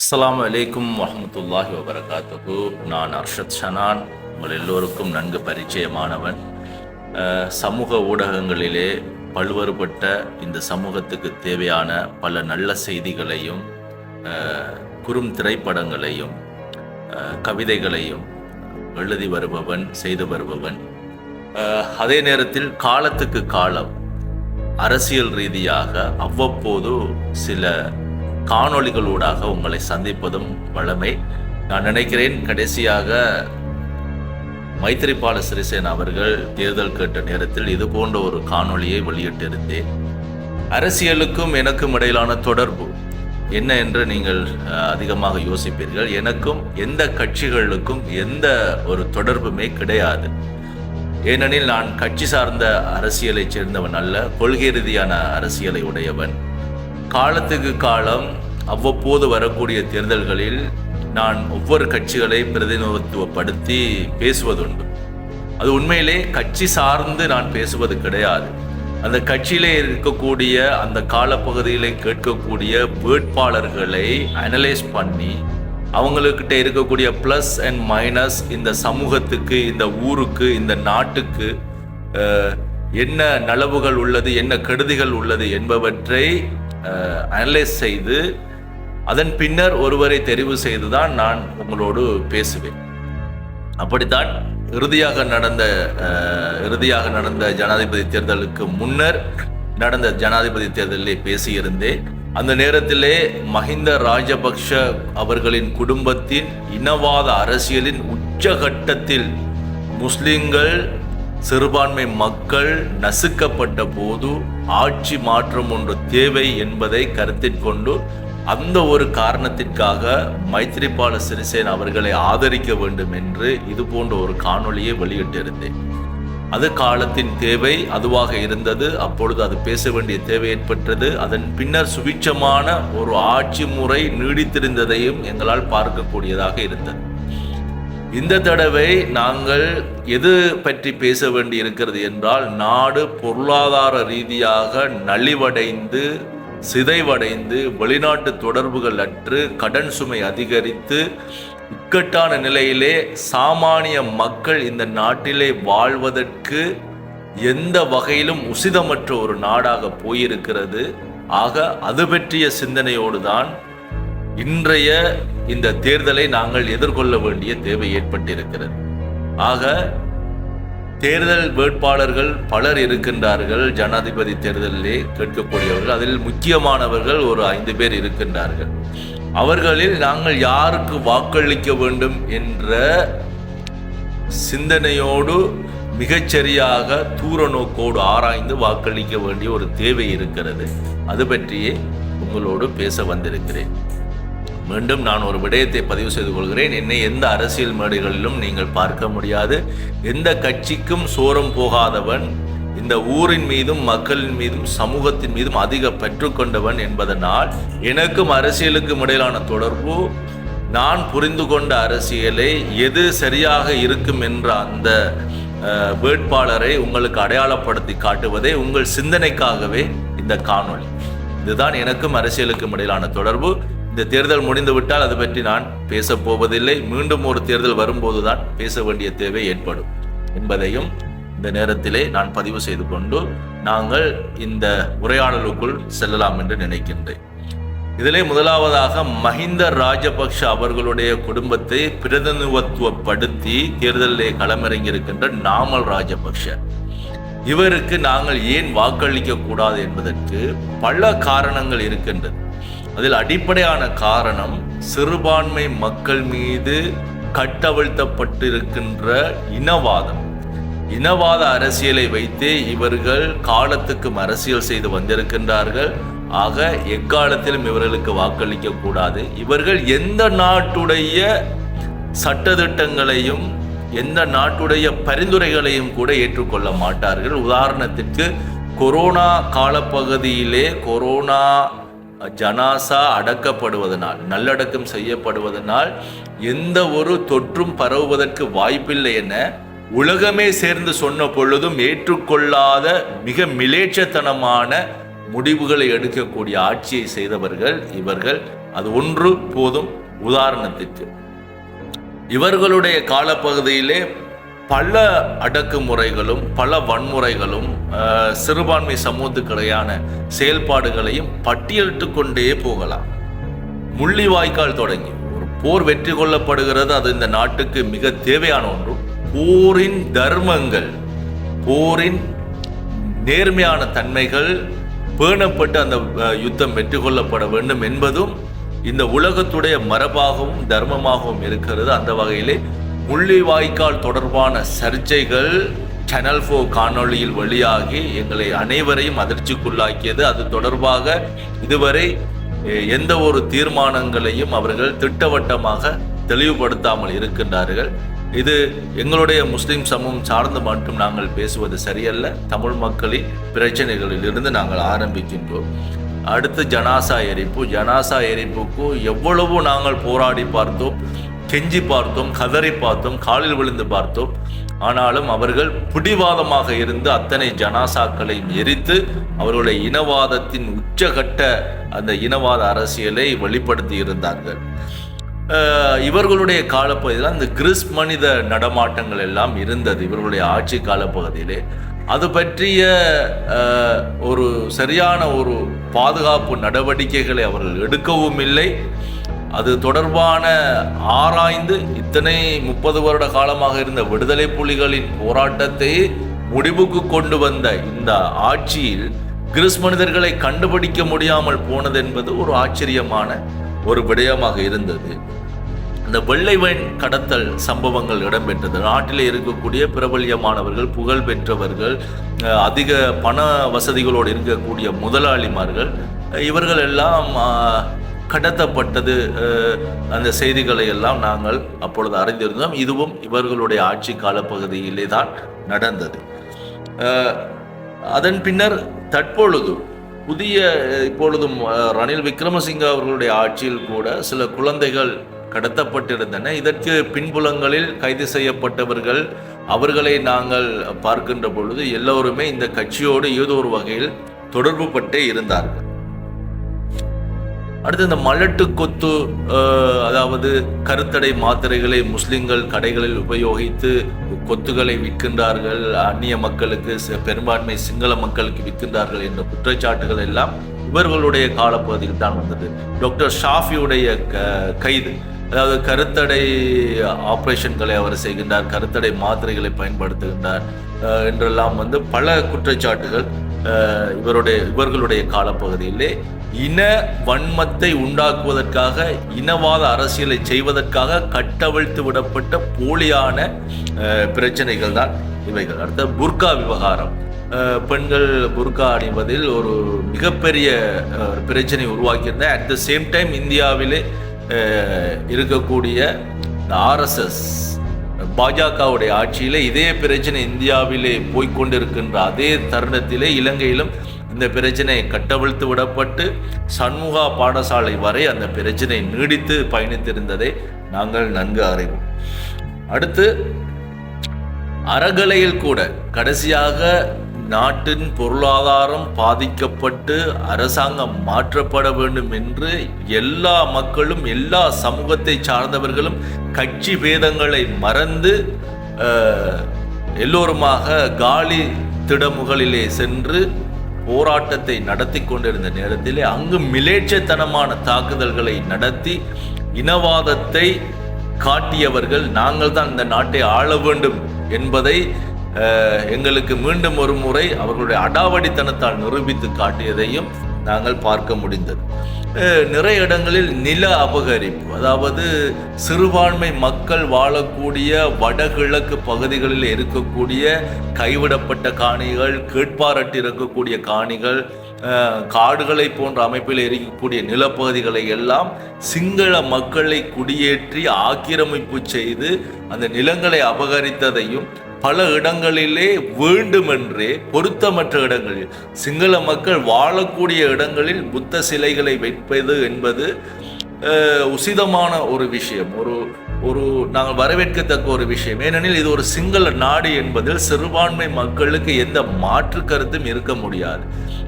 அஸ்ஸலாமு அலைக்கும் வரஹ்மத்துல்லாஹி வபரகாத்துஹு. நான் அர்ஷத் ஷனான், உங்கள் எல்லோருக்கும் நன்கு பரிச்சயமானவன். சமூக ஊடகங்களிலே பல்வேறுபட்ட இந்த சமூகத்துக்கு தேவையான பல நல்ல செய்திகளையும் குறும் திரைப்படங்களையும் கவிதைகளையும் எழுதி வருபவன், செய்து வருபவன். அதே நேரத்தில் காலத்துக்கு காலம் அரசியல் ரீதியாக அவ்வப்போது சில காணொளிகளூடாக உங்களை சந்திப்பதும் வழமை. நான் நினைக்கிறேன், கடைசியாக மைத்திரிபால சிறிசேன அவர்கள் தேர்தல் கேட்ட நேரத்தில் இது போன்ற ஒரு காணொளியை வெளியிட்டிருந்தேன். அரசியலுக்கும் எனக்கும் இடையிலான தொடர்பு என்ன என்று நீங்கள் அதிகமாக யோசிப்பீர்கள். எனக்கும் எந்த கட்சிகளுக்கும் எந்த ஒரு தொடர்புமே கிடையாது. ஏனெனில் நான் கட்சி சார்ந்த அரசியலை சேர்ந்தவன் அல்ல, கொள்கை ரீதியான அரசியலை உடையவன். காலத்துக்கு காலம் அவ்வப்போது வரக்கூடிய தேர்தல்களில் நான் ஒவ்வொரு கட்சிகளை பிரதிநிதித்துவப்படுத்தி பேசுவதுண்டு. அது உண்மையிலே கட்சி சார்ந்து நான் பேசுவது கிடையாது. அந்த கட்சியிலே இருக்கக்கூடிய அந்த காலப்பகுதியிலே கேட்கக்கூடிய வேட்பாளர்களை அனலைஸ் பண்ணி அவங்கக்கிட்ட இருக்கக்கூடிய ப்ளஸ் அண்ட் மைனஸ், இந்த சமூகத்துக்கு, இந்த ஊருக்கு, இந்த நாட்டுக்கு என்ன நலவுகள் உள்ளது, என்ன கெடுதிகள் உள்ளது என்பவற்றை அனலைஸ் செய்து அதன் பின்னர் ஒருவரை தெரிவு செய்துதான் நான் உங்களோடு பேசுவேன். அப்படித்தான் இறுதியாக நடந்த ஜனாதிபதி தேர்தலுக்கு முன்னர் நடந்த ஜனாதிபதி தேர்தலிலே பேசியிருந்தேன். அந்த நேரத்திலே மஹிந்த ராஜபக்ஷ அவர்களின் குடும்பத்தின் இனவாத அரசியலின் உச்சகட்டத்தில் முஸ்லிம்கள், சிறுபான்மை மக்கள் நசுக்கப்பட்ட போது ஆட்சி மாற்றம் ஒன்று தேவை என்பதை கருத்தில் கொண்டு அந்த ஒரு காரணத்திற்காக மைத்திரிபால சிறிசேன அவர்களை ஆதரிக்க வேண்டும் என்று இது போன்ற ஒரு காணொளியை வெளியிட்டிருந்தேன். அது காலத்தின் தேவை அதுவாக இருந்தது. அப்பொழுது அது பேச வேண்டிய தேவை ஏற்பட்டது. அதன் பின்னர் சுபிட்சமான ஒரு ஆட்சி முறை நீடித்திருந்ததையும் எங்களால் பார்க்கக்கூடியதாக இருந்தது. இந்த தடவை நாங்கள் எது பற்றி பேச வேண்டி இருக்கிறது என்றால், நாடு பொருளாதார ரீதியாக நலிவடைந்து, சிதைவடைந்து, வெளிநாட்டு தொடர்புகள் அற்று, கடன் சுமை அதிகரித்து, இக்கட்டான நிலையிலே சாமானிய மக்கள் இந்த நாட்டிலே வாழ்வதற்கு எந்த வகையிலும் உசிதமற்ற ஒரு நாடாக போயிருக்கிறது. ஆக அது பற்றிய சிந்தனையோடு தான் இன்றைய இந்த தேர்தலை நாங்கள் எதிர்கொள்ள வேண்டிய தேவை ஏற்பட்டிருக்கிறது. ஆக தேர்தல் வேட்பாளர்கள் பலர் இருக்கின்றார்கள். ஜனாதிபதி தேர்தலிலே கேட்கக்கூடியவர்கள், அதில் முக்கியமானவர்கள் ஒரு 5 பேர் இருக்கின்றார்கள். அவர்களில் நாங்கள் யாருக்கு வாக்களிக்க வேண்டும் என்ற சிந்தனையோடு மிகச்சரியாக தூர நோக்கோடு ஆராய்ந்து வாக்களிக்க வேண்டிய ஒரு தேவை இருக்கிறது. அது பற்றியே உங்களோடு பேச வந்திருக்கிறேன். மீண்டும் நான் ஒரு விடயத்தை பதிவு செய்து கொள்கிறேன். என்னை எந்த அரசியல் மேடைகளிலும் நீங்கள் பார்க்க முடியாது. எந்த கட்சிக்கும் சோரம் போகாதவன், இந்த ஊரின் மீதும் மக்களின் மீதும் சமூகத்தின் மீதும் அதிக பெற்றுக்கொண்டவன் என்பதனால் எனக்கும் அரசியலுக்கும் இடையிலான தொடர்பு, நான் புரிந்து கொண்ட அரசியலை எது சரியாக இருக்கும் என்ற அந்த வேட்பாளரை உங்களுக்கு அடையாளப்படுத்தி காட்டுவதே உங்கள் சிந்தனைக்காகவே இந்த காணொளி. இதுதான் எனக்கும் அரசியலுக்கும் இடையிலான தொடர்பு. இந்த தேர்தல் முடிந்துவிட்டால் அது பற்றி நான் பேசப் போவதில்லை. மீண்டும் ஒரு தேர்தல் வரும்போதுதான் பேச வேண்டிய தேவை ஏற்படும் என்பதையும் இந்த நேரத்திலே நான் பதிவு செய்து கொண்டு நாங்கள் இந்த உரையாடலுக்குள் செல்லலாம் என்று நினைக்கின்றேன். இதிலே முதலாவதாக மஹிந்த ராஜபக்ஷ அவர்களுடைய குடும்பத்தை பிரதிநிதித்துவப்படுத்தி தேர்தலிலே களமிறங்கியிருக்கின்ற நாமல் ராஜபக்ஷ, இவருக்கு நாங்கள் ஏன் வாக்களிக்க கூடாது என்பதற்கு பல காரணங்கள் இருக்கின்றது. அதில் அடிப்படையான காரணம், சிறுபான்மை மக்கள் மீது கட்டவிழ்த்தப்பட்டிருக்கின்ற இனவாத அரசியலை வைத்தே இவர்கள் காலத்துக்கும் அரசியல் செய்து வந்திருக்கின்றார்கள். ஆக எக்காலத்திலும் இவர்களுக்கு வாக்களிக்க கூடாது. இவர்கள் எந்த நாட்டுடைய சட்டதிட்டங்களையும் எந்த நாட்டுடைய பரிந்துரைகளையும் கூட ஏற்றுக்கொள்ள மாட்டார்கள். உதாரணத்திற்கு, கொரோனா காலப்பகுதியிலே கொரோனா ஜனாசா அடக்கப்படுவதனால், நல்லடக்கம் செய்யப்படுவதனால் எந்த ஒரு தொற்றும் பரவுவதற்கு வாய்ப்பில்லை என உலகமே சேர்ந்து சொன்ன பொழுதும் ஏற்றுக்கொள்ளாத மிக மிலேச்சத்தனமான முடிவுகளை எடுக்கக்கூடிய ஆட்சியை செய்தவர்கள் இவர்கள் அது ஒன்று போதும். உதாரணத்திற்கு, இவர்களுடைய காலப்பகுதியிலே பல அடக்குமுறைகளும் பல வன்முறைகளும் சிறுபான்மை சமூகத்துக்கிடையான செயல்பாடுகளையும் பட்டியலிட்டு கொண்டே போகலாம். முள்ளிவாய்க்கால் தொடங்கி ஒரு போர் வெற்றி கொள்ளப்படுகிறது, அது இந்த நாட்டுக்கு மிக தேவையான ஒன்று. போரின் தர்மங்கள், போரின் நேர்மையான தன்மைகள் பேணப்பட்டு அந்த யுத்தம் வெற்றி கொள்ளப்பட வேண்டும் என்பதும் இந்த உலகத்துடைய மரபாகவும் தர்மமாகவும் இருக்கிறது. அந்த வகையிலே முள்ளிவாய்க்கால் தொடர்பான சர்ச்சைகள் சேனல் 4 காணொளியில் வெளியாகி எங்களை அனைவரையும் அதிர்ச்சிக்குள்ளாக்கியது. அது தொடர்பாக இதுவரை எந்த ஒரு தீர்மானங்களையும் அவர்கள் திட்டவட்டமாக தெளிவுபடுத்தாமல் இருக்கின்றார்கள். இது எங்களுடைய முஸ்லிம் சமூகம் சார்ந்து மட்டும் நாங்கள் பேசுவது சரியல்ல. தமிழ் மக்களின் பிரச்சனைகளில் இருந்து நாங்கள் ஆரம்பிக்கின்றோம். அடுத்து ஜனாசா எரிப்பு. ஜனாசா எரிப்புக்கு எவ்வளவோ நாங்கள் போராடி பார்த்தோம், கெஞ்சி பார்த்தோம், கதறி பார்த்தோம், காலில் விழுந்து பார்த்தோம். ஆனாலும் அவர்கள் பிடிவாதமாக இருந்து அத்தனை ஜனாசாக்களை எரித்து அவர்களுடைய இனவாதத்தின் உச்சகட்ட அந்த இனவாத அரசியலை வெளிப்படுத்தி இருந்தார்கள். இவர்களுடைய காலப்பகுதியில் அந்த கிறிஸ் மனித நடமாட்டங்கள் எல்லாம் இருந்தது இவர்களுடைய ஆட்சி காலப்பகுதியிலே. அது பற்றிய ஒரு சரியான ஒரு பாதுகாப்பு நடவடிக்கைகளை அவர்கள் எடுக்கவும் இல்லை. அது தொடர்பான ஆராய்ந்து இத்தனை 30 வருட காலமாக இருந்த விடுதலை புலிகளின் போராட்டத்தை முடிவுக்கு கொண்டு வந்த இந்த ஆட்சியில் கிறிஸ் மனிதர்களை கண்டுபிடிக்க முடியாமல் போனது என்பது ஒரு ஆச்சரியமான ஒரு விடயமாக இருந்தது. இந்த வெள்ளை வைன் கடத்தல் சம்பவங்கள் இடம்பெற்றது. நாட்டில் இருக்கக்கூடிய பிரபல்யமானவர்கள், புகழ் பெற்றவர்கள், அதிக பண வசதிகளோடு இருக்கக்கூடிய முதலாளிமார்கள், இவர்கள் எல்லாம் கடத்தப்பட்டது. அந்த செய்திகளை எல்லாம் நாங்கள் அப்பொழுது அறிந்திருந்தோம். இதுவும் இவர்களுடைய ஆட்சி காலப்பகுதியிலே தான் நடந்தது. அதன் பின்னர் தற்பொழுது இப்பொழுதும் ரணில் விக்ரமசிங்க அவர்களுடைய ஆட்சியில் கூட சில குழந்தைகள் கடத்தப்பட்டிருந்தன. இதற்கு பின்புலங்களில் கைது செய்யப்பட்டவர்கள் அவர்களை நாங்கள் பார்க்கின்ற பொழுது எல்லோருமே இந்த கட்சியோடு ஏதோ ஒரு வகையில் தொடர்பு பட்டே இருந்தார்கள். அடுத்து இந்த மலட்டு கொத்து, அதாவது கருத்தடை மாத்திரைகளை முஸ்லிம்கள் கடைகளில் உபயோகித்து கொத்துகளை விற்கின்றார்கள், அந்நிய மக்களுக்கு பெரும்பான்மை சிங்கள மக்களுக்கு விற்கின்றார்கள் என்ற குற்றச்சாட்டுகள் எல்லாம் இவர்களுடைய காலப்பகுதியில் தான் வந்தது. டாக்டர் ஷாஃபியுடைய கைது, அதாவது கருத்தடை ஆப்ரேஷன்களை அவர் செய்கின்றார், கருத்தடை மாத்திரைகளை பயன்படுத்துகின்றார் என்றெல்லாம் பல குற்றச்சாட்டுகள் இவர்களுடைய காலப்பகுதியிலே இன வன்மத்தை உண்டாக்குவதற்காக, இனவாத அரசியலை செய்வதற்காக கட்டவிழ்த்து விடப்பட்ட போலியான பிரச்சனைகள் தான் இவைகள். அடுத்த புர்கா விவகாரம். பெண்கள் புர்கா அணிவதில் ஒரு மிகப்பெரிய பிரச்சனை உருவாக்கியிருந்த, அட் த சேம் டைம் இந்தியாவிலே இருக்கக்கூடிய RSS பாஜகவுடைய ஆட்சியிலே இதே பிரச்சனை இந்தியாவிலே போய்கொண்டிருக்கின்ற அதே தருணத்திலே இலங்கையிலும் இந்த பிரச்சனை கட்டவிழ்த்து விடப்பட்டு சண்முகா பாடசாலை வரை அந்த பிரச்சனை நீடித்து பயணித்திருந்ததை நாங்கள் நன்கு அறிவோம். அடுத்து அறகலையில் கூட கடைசியாக நாட்டின் பொருளாதாரம் பாதிக்கப்பட்டு அரசாங்கம் மாற்றப்பட வேண்டும் என்று எல்லா மக்களும், எல்லா சமூகத்தை சார்ந்தவர்களும் கட்சி பேதங்களை மறந்து எல்லோருமாக காலி திடமுகளிலே சென்று போராட்டத்தை நடத்தி கொண்டிருந்த நேரத்திலே அங்கு மிலேச்சத்தனமான தாக்குதல்களை நடத்தி இனவாதத்தை காட்டியவர்கள் நாங்கள் தான் இந்த நாட்டை ஆள வேண்டும் என்பதை எங்களுக்கு மீண்டும் ஒரு முறை அவர்களுடைய அடாவடித்தனத்தால் நிரூபித்து காட்டியதையும் நாங்கள் பார்க்க முடிந்தது. நிறைய இடங்களில் நில அபகரிப்பு, அதாவது சிறுபான்மை மக்கள் வாழக்கூடிய வடகிழக்கு பகுதிகளில் இருக்கக்கூடிய கைவிடப்பட்ட காணிகள், கேட்பாரட்டு இருக்கக்கூடிய காணிகள், காடுகளை போன்ற அமைப்பில் இருக்கக்கூடிய நிலப்பகுதிகளை எல்லாம் சிங்கள மக்களை குடியேற்றி ஆக்கிரமிப்பு செய்து அந்த நிலங்களை அபகரித்ததையும், பல இடங்களிலே வேண்டுமென்றே பொருத்தமற்ற இடங்களில் சிங்கள மக்கள் வாழக்கூடிய இடங்களில் புத்த சிலைகளை வைப்பது என்பது உசிதமான ஒரு விஷயம், ஒரு நாங்கள் வரவேற்கத்தக்க ஒரு விஷயம். ஏனெனில் இது ஒரு சிங்கள நாடு என்பதில் சிறுபான்மை மக்களுக்கு எந்த மாற்று கருத்தும் இருக்க முடியாது.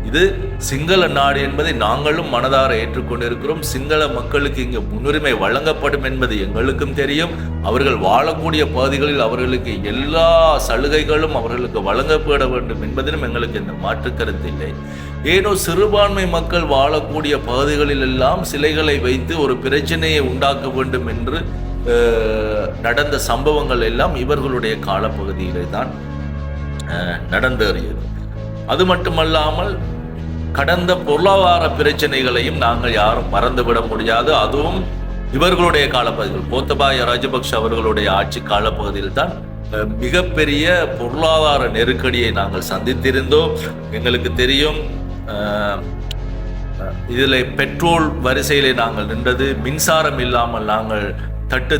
இது சிங்கள நாடு என்பதை நாங்களும் மனதார ஏற்றுக்கொண்டிருக்கிறோம். சிங்கள மக்களுக்கு இங்கு முன்னுரிமை வழங்கப்படும் என்பது எங்களுக்கும் தெரியும். அவர்கள் வாழக்கூடிய பகுதிகளில் அவர்களுக்கு எல்லா சலுகைகளும் அவர்களுக்கு வழங்கப்பட வேண்டும் என்பதிலும் எங்களுக்கு எந்த மாற்று கருத்து இல்லை. ஏனோ சிறுபான்மை மக்கள் வாழக்கூடிய பகுதிகளில் எல்லாம் சிலைகளை வைத்து ஒரு பிரச்சனையை உண்டாக்க வேண்டும் என்று நடந்த சம்பவங்கள் எல்லாம் இவர்களுடைய காலப்பகுதியிலே தான் நடந்தேறியது. அது மட்டுமல்லாமல் கடந்த பொருளாதார பிரச்சனைகளையும் நாங்கள் யாரும் மறந்துவிட முடியாது. அதுவும் இவர்களுடைய காலப்பகுதியில், கோத்தபாய ராஜபக்ஷ அவர்களுடைய ஆட்சி காலப்பகுதியில் தான் மிகப்பெரிய பொருளாதார நெருக்கடியை நாங்கள் சந்தித்திருந்தோம். எங்களுக்கு தெரியும், இதில் பெட்ரோல் வரிசையிலே நாங்கள் நின்றது, மின்சாரம் இல்லாமல் நாங்கள்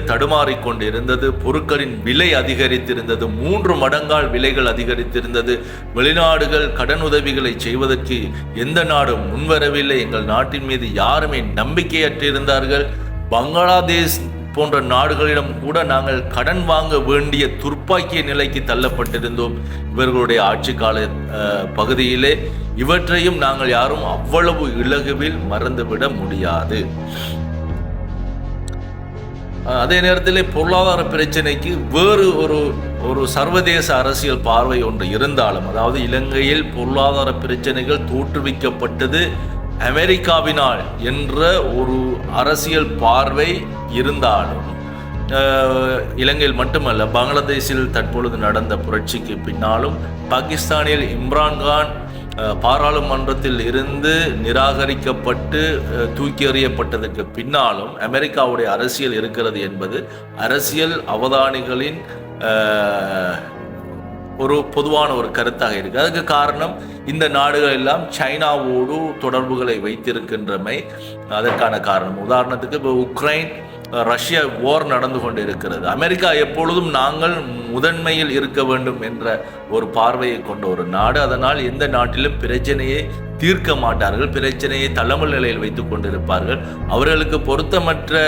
தடுமாறிக்கொண்டு இருந்தது, பொருட்களின் விலை அதிகரித்திருந்தது, 3 மடங்கால் விலைகள் அதிகரித்திருந்தது. வெளிநாடுகள் கடன் உதவிகளை செய்வதற்கு எந்த நாடும் முன்வரவில்லை. எங்கள் நாட்டின் மீது யாருமே நம்பிக்கையற்றிருந்தார்கள். பங்களாதேஷ் போன்ற நாடுகளிடம் கூட நாங்கள் கடன் வாங்க வேண்டிய துர்ப்பாக்கிய நிலைக்கு தள்ளப்பட்டிருந்தோம் இவர்களுடைய ஆட்சி கால பகுதியிலே. இவற்றையும் நாங்கள் யாரும் அவ்வளவு இலகுவில் மறந்துவிட முடியாது. அதே நேரத்தில் பொருளாதார பிரச்சனைக்கு வேறு ஒரு சர்வதேச அரசியல் பார்வை ஒன்று இருந்தாலும், அதாவது இலங்கையில் பொருளாதார பிரச்சனைகள் தோற்றுவிக்கப்பட்டது அமெரிக்காவினால் என்ற ஒரு அரசியல் பார்வை இருந்தாலும், இலங்கையில் மட்டுமல்ல, பங்களாதேஷில் தற்பொழுது நடந்த புரட்சிக்கு பின்னாலும், பாகிஸ்தானில் இம்ரான்கான் பாராளுமன்றத்தில் இருந்து நிராகரிக்கப்பட்டு தூக்கி எறியப்பட்டதற்கு பின்னாலும் அமெரிக்காவுடைய அரசியல் இருக்கிறது என்பது அரசியல் அவதானிகளின் ஒரு பொதுவான ஒரு கருத்தாக இருக்கு. அதுக்கு காரணம், இந்த நாடுகள் எல்லாம் சைனாவோடு தொடர்புகளை வைத்திருக்கின்றமை அதற்கான காரணம். உதாரணத்துக்கு இப்போ உக்ரைன் ரஷ்யா வார் நடந்து கொண்டு இருக்கிறது. அமெரிக்கா எப்பொழுதும் நாங்கள் முதன்மையில் இருக்க வேண்டும் என்ற ஒரு பார்வையை கொண்ட ஒரு நாடு. அதனால் எந்த நாட்டிலும் பிரச்சனையை தீர்க்க மாட்டார்கள், பிரச்சனையை தலைமல் நிலையில் வைத்துக் கொண்டிருப்பார்கள். அவர்களுக்கு பொருத்தமற்ற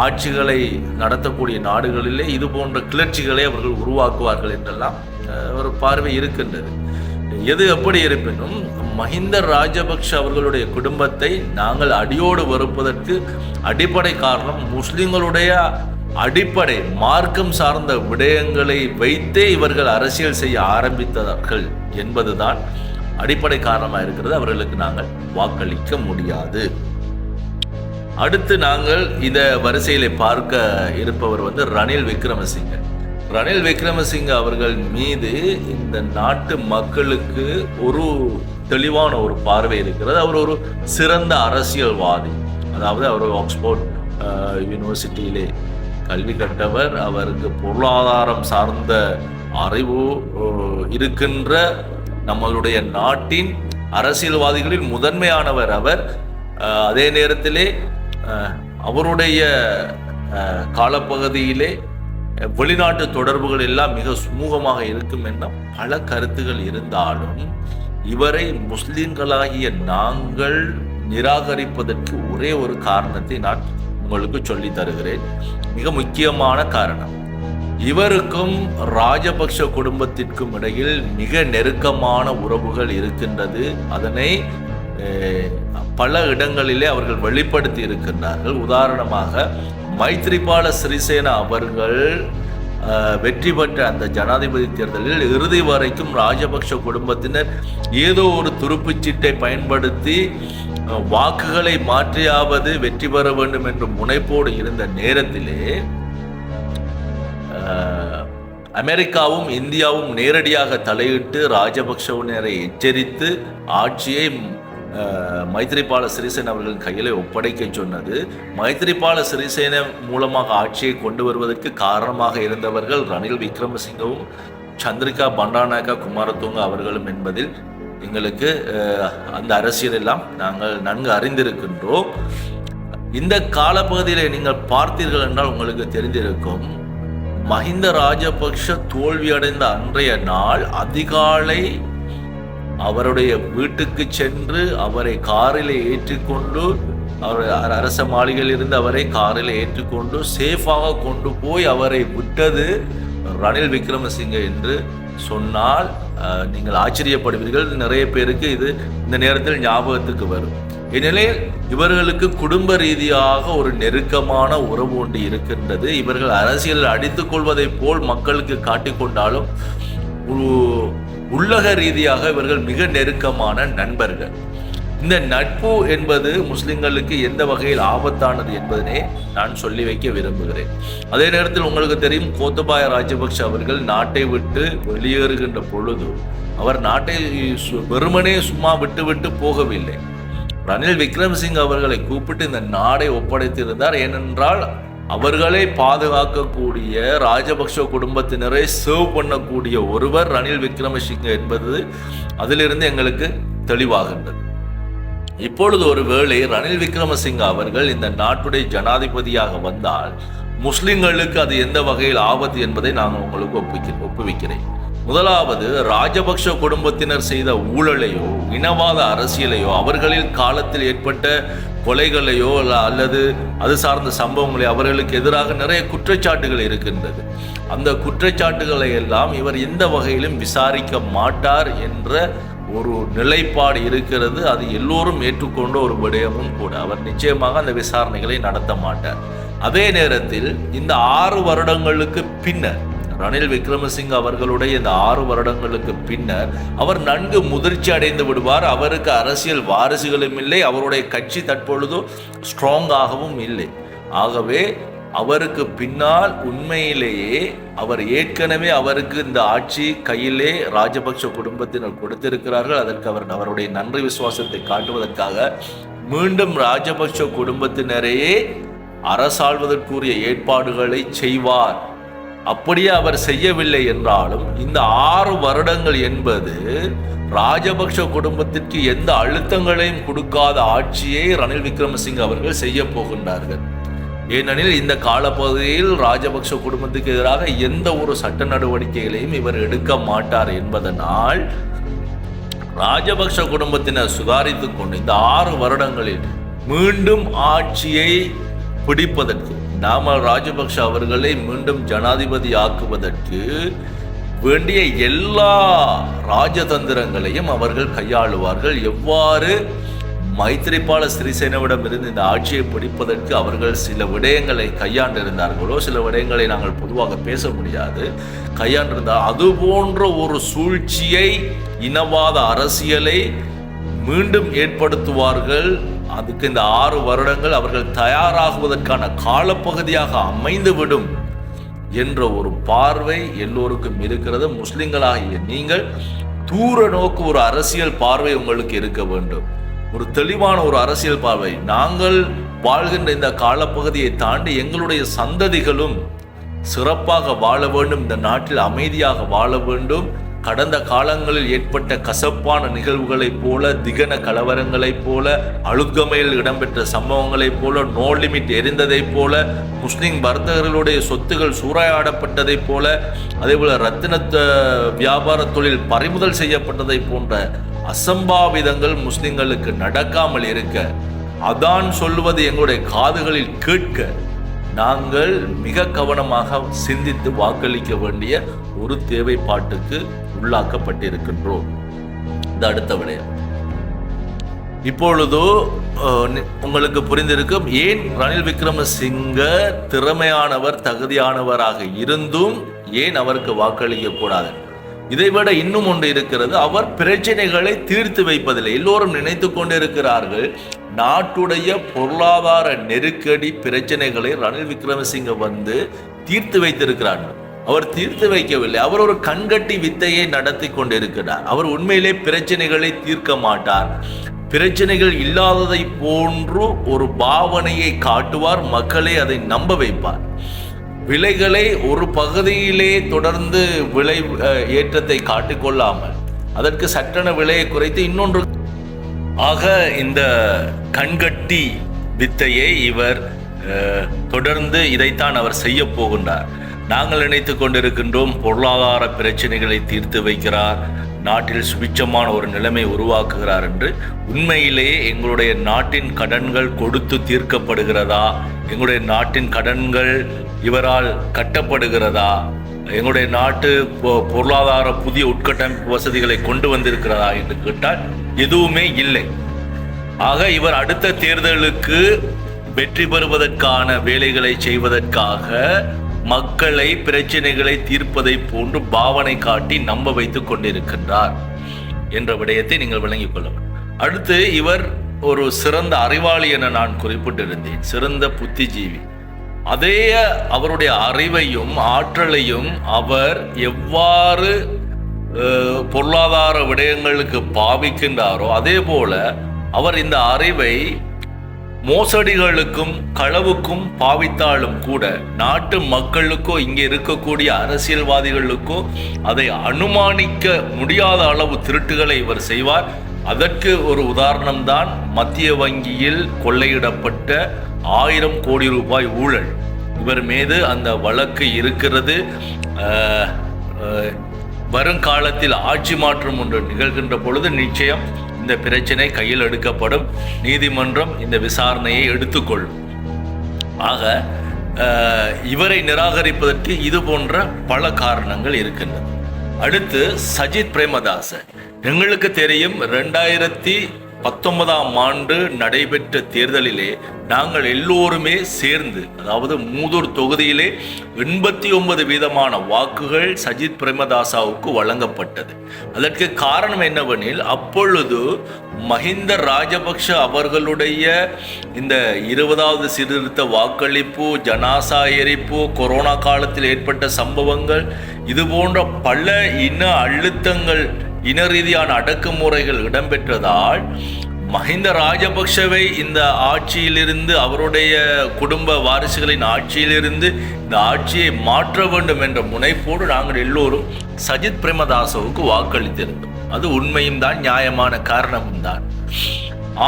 ஆட்சிகளை நடத்தக்கூடிய நாடுகளிலே இது போன்ற கிளர்ச்சிகளை அவர்கள் உருவாக்குவார்கள் என்றெல்லாம் ஒரு பார்வை இருக்கின்றது. எது எப்படி இருப்பினும் மஹிந்த ராஜபக்ஷ அவர்களுடைய குடும்பத்தை நாங்கள் அடியோடு வெறுப்பதற்கு அடிப்படை காரணம், முஸ்லிம்களுடைய அடிப்படை மார்க்கம் சார்ந்த விடயங்களை வைத்தே இவர்கள் அரசியல் செய்ய ஆரம்பித்தார்கள் என்பதுதான் அடிப்படை காரணமாக இருக்கிறது. அவர்களுக்கு நாங்கள் வாக்களிக்க முடியாது. அடுத்து நாங்கள் இத வரிசையில பார்க்க இருப்பவர் ரணில் விக்ரமசிங்க. ரணில் விக்ரமசிங்க அவர்கள் மீது இந்த நாட்டு மக்களுக்கு ஒரு தெளிவான ஒரு பார்வை இருக்கிறது. அவர் ஒரு சிறந்த அரசியல்வாதி. அதாவது அவர் ஆக்ஸ்போர்ட் யூனிவர்சிட்டியிலே கல்வி கற்றவர். அவருக்கு பொருளாதாரம் சார்ந்த அறிவு இருக்கின்ற நம்மளுடைய நாட்டின் அரசியல்வாதிகளில் முதன்மையானவர் அவர். அதே நேரத்திலே அவருடைய காலப்பகுதியிலே வெளிநாட்டு தொடர்புகள் எல்லாம் மிக சுமூகமாக இருக்கும் என பல கருத்துகள் இருந்தாலும், இவரை முஸ்லிம்களாகிய நாங்கள் நிராகரிப்பதற்கு ஒரே ஒரு காரணத்தை நான் உங்களுக்கு சொல்லி தருகிறேன். மிக முக்கியமான காரணம், இவருக்கும் ராஜபக்ஷ குடும்பத்திற்கும் இடையில் மிக நெருக்கமான உறவுகள் இருக்கின்றது. அதனை பல இடங்களிலே அவர்கள் வெளிப்படுத்தி இருக்கின்றார்கள். உதாரணமாக, மைத்ரிபால சிறிசேனா அவர்கள் வெற்றி பெற்ற அந்த ஜனாதிபதி தேர்தலில் இறுதி வரைக்கும் ராஜபக்ஷ குடும்பத்தினர் ஏதோ ஒரு துருப்புச்சீட்டை பயன்படுத்தி வாக்குகளை மாற்றியாவது வெற்றி பெற வேண்டும் என்ற முனைப்போடு இருந்த நேரத்திலே அமெரிக்காவும் இந்தியாவும் நேரடியாக தலையிட்டு ராஜபக்ஷவினரை எச்சரித்து ஆட்சியை மைத்ரிபால சிறிசேன அவர்களின் கையிலே ஒப்படைக்க சொன்னது. மைத்ரிபால சிறிசேன மூலமாக ஆட்சியை கொண்டு வருவதற்கு காரணமாக இருந்தவர்கள் ரணில் விக்ரமசிங்கவும் சந்திரிகா பண்டாநாயக்கா குமாரதுங்க அவர்களும் என்பதில் எங்களுக்கு அந்த அரசியல் எல்லாம் நாங்கள் நன்கு அறிந்திருக்கின்றோம். இந்த காலப்பகுதியிலே நீங்கள் பார்த்தீர்கள் என்றால் உங்களுக்கு தெரிந்திருக்கும், மஹிந்த ராஜபக்ஷ தோல்வியடைந்த அன்றைய நாள் அதிகாலை அவருடைய வீட்டுக்கு சென்று அவரை காரிலே ஏற்றிக்கொண்டு அவர் அரச மாளிகையில் இருந்து அவரை காரில் ஏற்றுக்கொண்டு சேஃபாக கொண்டு போய் அவரை விட்டது ரணில் விக்ரமசிங்கே என்று சொன்னால் நீங்கள் ஆச்சரியப்படுவீர்கள். நிறைய பேருக்கு இது இந்த நேரத்தில் ஞாபகத்துக்கு வரும். இந்நிலையில் இவர்களுக்கு குடும்ப ரீதியாக ஒரு நெருக்கமான உறவு ஒன்று இருக்கின்றது. இவர்கள் அரசியலில் அடித்துக் கொள்வதை போல் மக்களுக்கு காட்டிக்கொண்டாலும் உள்ளக ரீதியாக இவர்கள் மிக நெருக்கமான நண்பர்கள். இந்த நட்பு என்பது முஸ்லிம்களுக்கு எந்த வகையில் ஆபத்தானது என்பதனை நான் சொல்லி வைக்க விரும்புகிறேன். அதே நேரத்தில் உங்களுக்கு தெரியும், கோத்தபாய ராஜபக்ஷ அவர்கள் நாட்டை விட்டு வெளியேறுகின்ற பொழுது அவர் நாட்டை வெறுமனே சும்மா விட்டு போகவில்லை. ரணில் விக்ரமசிங்க அவர்களை கூப்பிட்டு இந்த நாடை ஒப்படைத்திருந்தார். ஏனென்றால் அவர்களை பாதுகாக்கக்கூடிய ராஜபக்ஷ குடும்பத்தினரை சர்வ் பண்ணக்கூடிய ஒருவர் ரணில் விக்ரமசிங்க என்பது அதிலிருந்து எங்களுக்கு தெளிவாகின்றது. இப்பொழுது ஒருவேளை ரணில் விக்ரமசிங்க அவர்கள் இந்த நாட்டுடைய ஜனாதிபதியாக வந்தால் முஸ்லிம்களுக்கு அது எந்த வகையில் ஆபத்து என்பதை நான் உங்களுக்கு ஒப்புவிக்கிறேன். முதலாவது, ராஜபக்ஷ குடும்பத்தினர் செய்த ஊழலையோ இனவாத அரசியலையோ அவர்களின் காலத்தில் ஏற்பட்ட கொலைகளையோ அல்லது அது சார்ந்த சம்பவங்களை அவர்களுக்கு எதிராக நிறைய குற்றச்சாட்டுகள் இருக்கின்றது. அந்த குற்றச்சாட்டுகளை எல்லாம் இவர் எந்த வகையிலும் விசாரிக்க மாட்டார் என்ற ஒரு நிலைப்பாடு இருக்கிறது. அது எல்லோரும் ஏற்றுக்கொண்ட ஒரு விடயமும் கூட. அவர் நிச்சயமாக அந்த விசாரணைகளை நடத்த மாட்டார். அதே நேரத்தில் இந்த 6 வருடங்களுக்கு பின்னர் ரணில் விக்ரமசிங்க அவர்களுடைய இந்த 6 வருடங்களுக்கு பின்னர் அவர் நன்கு முதிர்ச்சி அடைந்து விடுவார். அவருக்கு அரசியல் வாரிசுகளும் இல்லை, அவருடைய கட்சி தற்பொழுது ஸ்ட்ராங்காகவும் இல்லை. ஆகவே அவருக்கு பின்னால் உண்மையிலேயே அவர் ஏற்கனவே அவருக்கு இந்த ஆட்சி கையிலே ராஜபக்ஷ குடும்பத்தினர் கொடுத்திருக்கிறார்கள். அதற்கு அவருடைய நன்றி விசுவாசத்தை காட்டுவதற்காக மீண்டும் ராஜபக்ஷ குடும்பத்தினரையே அரசாள்வதற்குரிய ஏற்பாடுகளை செய்வார். அப்படியே அவர் செய்யவில்லை என்றாலும் இந்த 6 வருடங்கள் என்பது ராஜபக்ஷ குடும்பத்திற்கு எந்த அழுத்தங்களையும் கொடுக்காத ஆட்சியை ரணில் விக்ரமசிங்க அவர்கள் செய்ய போகின்றார்கள். ஏனெனில் இந்த காலப்பகுதியில் ராஜபக்ஷ குடும்பத்துக்கு எதிராக எந்த ஒரு சட்ட நடவடிக்கைகளையும் இவர் எடுக்க மாட்டார் என்பதனால் ராஜபக்ஷ குடும்பத்தினர் சுதாரித்துக் கொண்டு இந்த 6 வருடங்களில் மீண்டும் ஆட்சியை பிடிப்பதற்கு, நாமல் ராஜபக்ஷ அவர்களை மீண்டும் ஜனாதிபதி ஆக்குவதற்கு வேண்டிய எல்லா ராஜதந்திரங்களையும் அவர்கள் கையாளுவார்கள். எவ்வாறு மைத்ரிபால சிறிசேனவிடம் இருந்து இந்த ஆட்சியை பிடிப்பதற்கு அவர்கள் சில விடயங்களை கையாண்டிருந்தார்களோ, சில விடயங்களை நாங்கள் பொதுவாக பேச முடியாது, கையாண்டிருந்தால் அது போன்ற ஒரு சூழ்ச்சியை, இனவாத அரசியலை மீண்டும் ஏற்படுத்துவார்கள். அதுக்கு இந்த 6 வருடங்கள் அவர்கள் தயாராகுவதற்கான காலப்பகுதியாக அமைந்துவிடும் என்ற ஒரு பார்வை எல்லோருக்கும் இருக்கிறது. முஸ்லிம்களாகிய நீங்கள் தூர நோக்கு ஒரு அரசியல் பார்வை உங்களுக்கு இருக்க வேண்டும், ஒரு தெளிவான ஒரு அரசியல் பார்வை. நாங்கள் வாழ்கின்ற இந்த காலப்பகுதியை தாண்டி எங்களுடைய சந்ததிகளும் சிறப்பாக வாழ வேண்டும், இந்த நாட்டில் அமைதியாக வாழ வேண்டும். கடந்த காலங்களில் ஏற்பட்ட கசப்பான நிகழ்வுகளைப் போல, திகன கலவரங்களைப் போல, அழுகமையில் இடம்பெற்ற சம்பவங்களைப் போல, நோ லிமிட் எரிந்ததைப் போல, முஸ்லிம் வர்த்தகர்களுடைய சொத்துகள் சூறையாடப்பட்டதைப் போல, அதே போல ரத்தின வியாபார தொழில் பறிமுதல் செய்யப்பட்டதை போன்ற அசம்பாவிதங்கள் முஸ்லிம்களுக்கு நடக்காமல் இருக்க, அதான் சொல்லுவது எங்களுடைய காதுகளில் கேட்க நாங்கள் மிக கவனமாக சிந்தித்து வாக்களிக்க வேண்டிய ஒரு தேவைப்பாட்டுக்கு உள்ளாக்கப்பட்டிருக்கின்றோம். இந்த அடுத்த விடயம் இப்பொழுது உங்களுக்கு புரிந்திருக்கும், ஏன் ரணில் விக்ரமசிங்க திறமையானவர், தகுதியானவராக இருந்தும் ஏன் அவருக்கு வாக்களிக்க கூடாது. இதைவிட இன்னும் ஒன்று இருக்கிறது, அவர் பிரச்சனைகளை தீர்த்து வைப்பதில்லை. எல்லோரும் நினைத்து கொண்டிருக்கிறார்கள் நாட்டுடைய பொருளாதார நெருக்கடி பிரச்சனைகளை ரணில் விக்ரமசிங்க வந்து தீர்த்து வைத்திருக்கிறார்கள். அவர் தீர்த்து வைக்கவில்லை. அவர் ஒரு கண்கட்டி வித்தையை நடத்தி கொண்டிருக்கிறார். அவர் உண்மையிலே பிரச்சனைகளை தீர்க்க மாட்டார். பிரச்சனைகள் இல்லாததை போன்று ஒரு பாவனையை காட்டுவார், மக்களை அதை நம்ப வைப்பார். விலைகளை ஒரு பகுதியிலே தொடர்ந்து விலை ஏற்றத்தை காட்டிக்கொள்ளாமல் அதற்கு சட்டென விலையை குறைத்து இன்னொன்று ஆக இந்த கண்கட்டி வித்தையை இவர் தொடர்ந்து இதைத்தான் அவர் செய்ய போகின்றார். நாங்கள் நினைத்து கொண்டிருக்கின்றோம் பொருளாதார பிரச்சனைகளை தீர்த்து வைக்கிறார், நாட்டில் சுபிட்சமான ஒரு நிலைமை உருவாக்குகிறார் என்று. உண்மையிலேயே எங்களுடைய நாட்டின் கடன்கள் கொடுத்து தீர்க்கப்படுகிறதா? எங்களுடைய நாட்டின் கடன்கள் இவரால் கட்டப்படுகிறதா? எங்களுடைய நாட்டு பொருளாதார புதிய உட்கட்டமைப்பு வசதிகளை கொண்டு வந்திருக்கிறதா என்று கேட்டால் எதுவுமே இல்லை. ஆக இவர் அடுத்த தேர்தலுக்கு வெற்றி பெறுவதற்கான வேலைகளை செய்வதற்காக மக்களை பிரச்சனைகளை தீர்ப்பதை போன்று பாவனை காட்டி நம்ப வைத்துக் கொண்டிருக்கின்றார் என்ற விடயத்தை நீங்கள் விளங்கிக் கொள்ள வேண்டும். அடுத்து, இவர் ஒரு சிறந்த அறிவாளி என நான் குறிப்பிட்டிருந்தேன், சிறந்த புத்திஜீவி. அதே அவருடைய அறிவையும் ஆற்றலையும் அவர் எவ்வாறு பொருளாதார விடயங்களுக்கு பாவிக்கின்றாரோ அதே போல அவர் இந்த அறிவை மோசடிகளுக்கும் களவுக்கும் பாவித்தாலும் கூட நாட்டு மக்களுக்கோ இங்கே இருக்கக்கூடிய அரசியல்வாதிகளுக்கோ அதை அனுமானிக்க முடியாத அளவு திருட்டுகளை இவர் செய்வார். அதற்கு ஒரு உதாரணம்தான் மத்திய வங்கியில் கொள்ளையிடப்பட்ட 1000 கோடி ரூபாய் ஊழல். இவர் மீது அந்த வழக்கு இருக்கிறது. வருங்காலத்தில் ஆட்சி மாற்றம் ஒன்று நிகழ்கின்ற பொழுது நிச்சயம் இந்த பிரச்சனை கையில் எடுக்கப்படும். நீதிமன்றம் இந்த விசாரணையை எடுத்துக்கொள்ளும். ஆக இவரை நிராகரிப்பதற்கு இது போன்ற பல காரணங்கள் இருக்கின்றன. அடுத்து, சஜித் பிரேமதாச. எங்களுக்கு தெரியும், 2019ஆம் ஆண்டு நடைபெற்ற தேர்தலிலே நாங்கள் எல்லோருமே சேர்ந்து, அதாவது மூதூர் தொகுதியிலே 89% வாக்குகள் சஜித் பிரேமதாசாவுக்கு வழங்கப்பட்டது. அதற்கு காரணம் என்னவெனில், அப்பொழுது மஹிந்த ராஜபக்ஷ அவர்களுடைய இந்த 20வது சீர்திருத்த வாக்களிப்பு, ஜனாசா எரிப்பு, கொரோனா காலத்தில் ஏற்பட்ட சம்பவங்கள், இது போன்ற பல இன அழுத்தங்கள், இன ரீதியான அடக்குமுறைகள் இடம்பெற்றதால் மஹிந்த ராஜபக்ஷவை இந்த ஆட்சியிலிருந்து, அவருடைய குடும்ப வாரிசுகளின் ஆட்சியிலிருந்து இந்த ஆட்சியை மாற்ற வேண்டும் என்ற முனைப்போடு நாங்கள் எல்லோரும் சஜித் பிரேமதாசவுக்கு வாக்களித்திருந்தோம். அது உண்மையும் தான், நியாயமான காரணமும் தான்.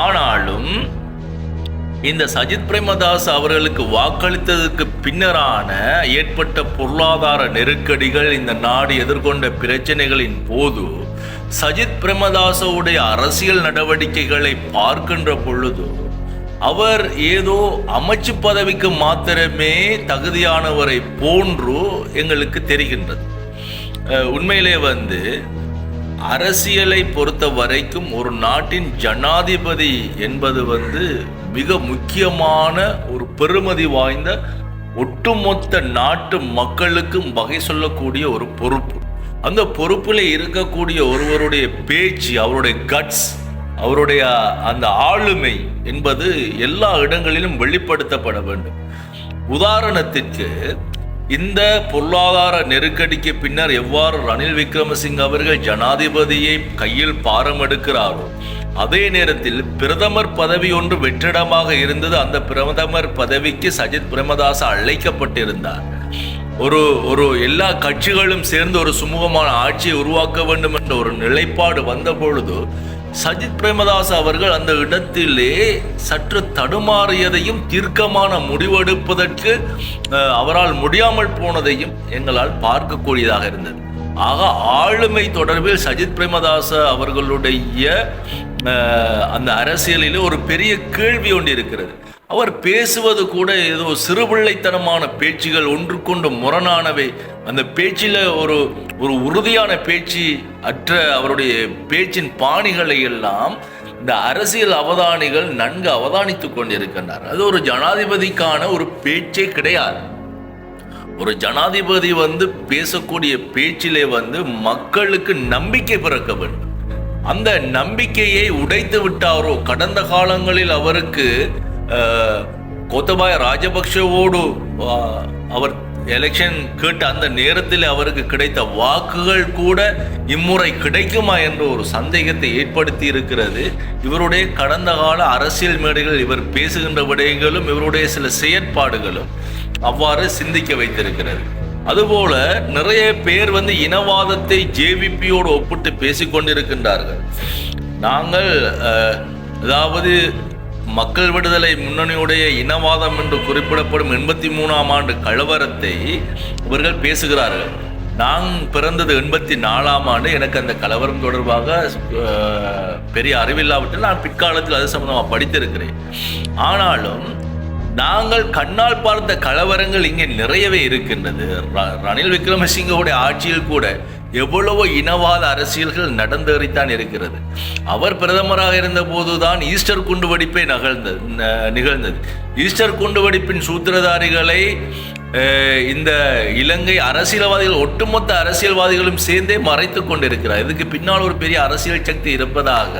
ஆனாலும் இந்த சஜித் பிரேமதாஸ் அவர்களுக்கு வாக்களித்ததற்கு பின்னரான ஏற்பட்ட பொருளாதார நெருக்கடிகள், இந்த நாடு எதிர்கொண்ட பிரச்சனைகளின் போது சஜித் பிரேமதாசவுடைய அரசியல் நடவடிக்கைகளை பார்க்கின்ற பொழுது அவர் ஏதோ அமைச்சு பதவிக்கு மாத்திரமே தகுதியானவரை போன்று எங்களுக்கு தெரிகின்றது. உண்மையிலே அரசியலை பொறுத்த வரைக்கும் ஒரு நாட்டின் ஜனாதிபதி என்பது மிக முக்கியமான ஒரு பெருமதி வாய்ந்த, ஒட்டுமொத்த நாட்டு மக்களுக்கும் வகை சொல்லக்கூடிய ஒரு பொறுப்பு. அந்த பொறுப்பில் இருக்கக்கூடிய ஒருவருடைய பேச்சு, அவருடைய கட்ஸ், அவருடைய அந்த ஆளுமை என்பது எல்லா இடங்களிலும் வெளிப்படுத்தப்பட வேண்டும். உதாரணத்திற்கு, இந்த பொருளாதார நெருக்கடிக்கு பின்னர் எவ்வாறு ரணில் விக்ரமசிங்க அவர்கள் ஜனாதிபதியை கையில் பாரம் எடுக்கிறாரோ, அதே நேரத்தில் பிரதமர் பதவி ஒன்று வெற்றிடமாக இருந்தது. அந்த பிரதமர் பதவிக்கு சஜித் பிரேமதாச அழைக்கப்பட்டிருந்தார். ஒரு எல்லா கட்சிகளும் சேர்ந்து ஒரு சுமூகமான ஆட்சியை உருவாக்க வேண்டும் என்ற ஒரு நிலைப்பாடு வந்த பொழுது சஜித் பிரேமதாச அவர்கள் அந்த இடத்திலே சற்று தடுமாறியதையும், தீர்க்கமான முடிவெடுப்பதற்கு அவரால் முடியாமல் போனதையும் எங்களால் பார்க்கக்கூடியதாக இருந்தது. ஆக ஆளுமை தொடர்பில் சஜித் பிரேமதாச அவர்களுடைய அந்த அரசியலிலே ஒரு பெரிய கேள்வி ஒன்று இருக்கிறது. அவர் பேசுவது கூட ஏதோ சிறுபிள்ளைத்தனமான பேச்சுகள், ஒன்றுக்கொண்டு முரணானவை. அந்த பேச்சில் ஒரு உறுதியான பேச்சு அற்ற அவருடைய பேச்சின் பாணிகளை எல்லாம் இந்த அரசியல் அவதானிகள் நன்கு அவதானித்துக் கொண்டிருக்கின்றனர். அது ஒரு ஜனாதிபதிக்கான ஒரு பேச்சே கிடையாது. ஒரு ஜனாதிபதி பேசக்கூடிய பேச்சிலே மக்களுக்கு நம்பிக்கை பிறக்க வேண்டும். அந்த நம்பிக்கையை உடைத்து விட்டாரோ, கடந்த காலங்களில் அவருக்கு கோத்தபாய ராஜபக்ஷவோடு அவர் எலெக்ஷன் கேட்ட அந்த நேரத்தில் அவருக்கு கிடைத்த வாக்குகள் கூட இம்முறை கிடைக்குமா என்ற ஒரு சந்தேகத்தை ஏற்படுத்தி இருக்கிறது. இவருடைய கடந்த கால அரசியல் மேடைகள், இவர் பேசுகின்ற விடயங்களும் இவருடைய சில செயற்பாடுகளும் அவ்வாறு சிந்திக்க வைத்திருக்கிறது. அதுபோல நிறைய பேர் இனவாதத்தை ஜேவிபியோடு ஒப்பிட்டு பேசிக்கொண்டிருக்கின்றார்கள். நாங்கள் அதாவது மக்கள் விடுதலை முன்னணியுடைய இனவாதம் என்று குறிப்பிடப்படும் 83ஆம் ஆண்டு கலவரத்தை இவர்கள் பேசுகிறார்கள். நான் பிறந்தது 84ஆம் ஆண்டு. எனக்கு அந்த கலவரம் தொடர்பாக பெரிய அறிவில்லாவிட்டால் நான் பிற்காலத்தில் அது சம்பந்தமாக படித்திருக்கிறேன். ஆனாலும் நாங்கள் கண்ணால் பார்த்த கலவரங்கள் இங்கே நிறையவே இருக்கின்றது. ரணில் விக்ரமசிங்கவுடைய ஆட்சியில் கூட எவ்வளவோ இனவாத அரசியல்கள் நடந்தேறித்தான் இருக்கிறது. அவர் பிரதமராக இருந்த போதுதான் ஈஸ்டர் குண்டுவெடிப்பே நிகழ்ந்தது. ஈஸ்டர் குண்டுவெடிப்பின் சூத்திரதாரிகளை இந்த இலங்கை அரசியல்வாதிகள், ஒட்டுமொத்த அரசியல்வாதிகளும் சேர்ந்தே மறைத்து கொண்டிருக்கிறார். இதுக்கு பின்னால் ஒரு பெரிய அரசியல் சக்தி இருப்பதாக,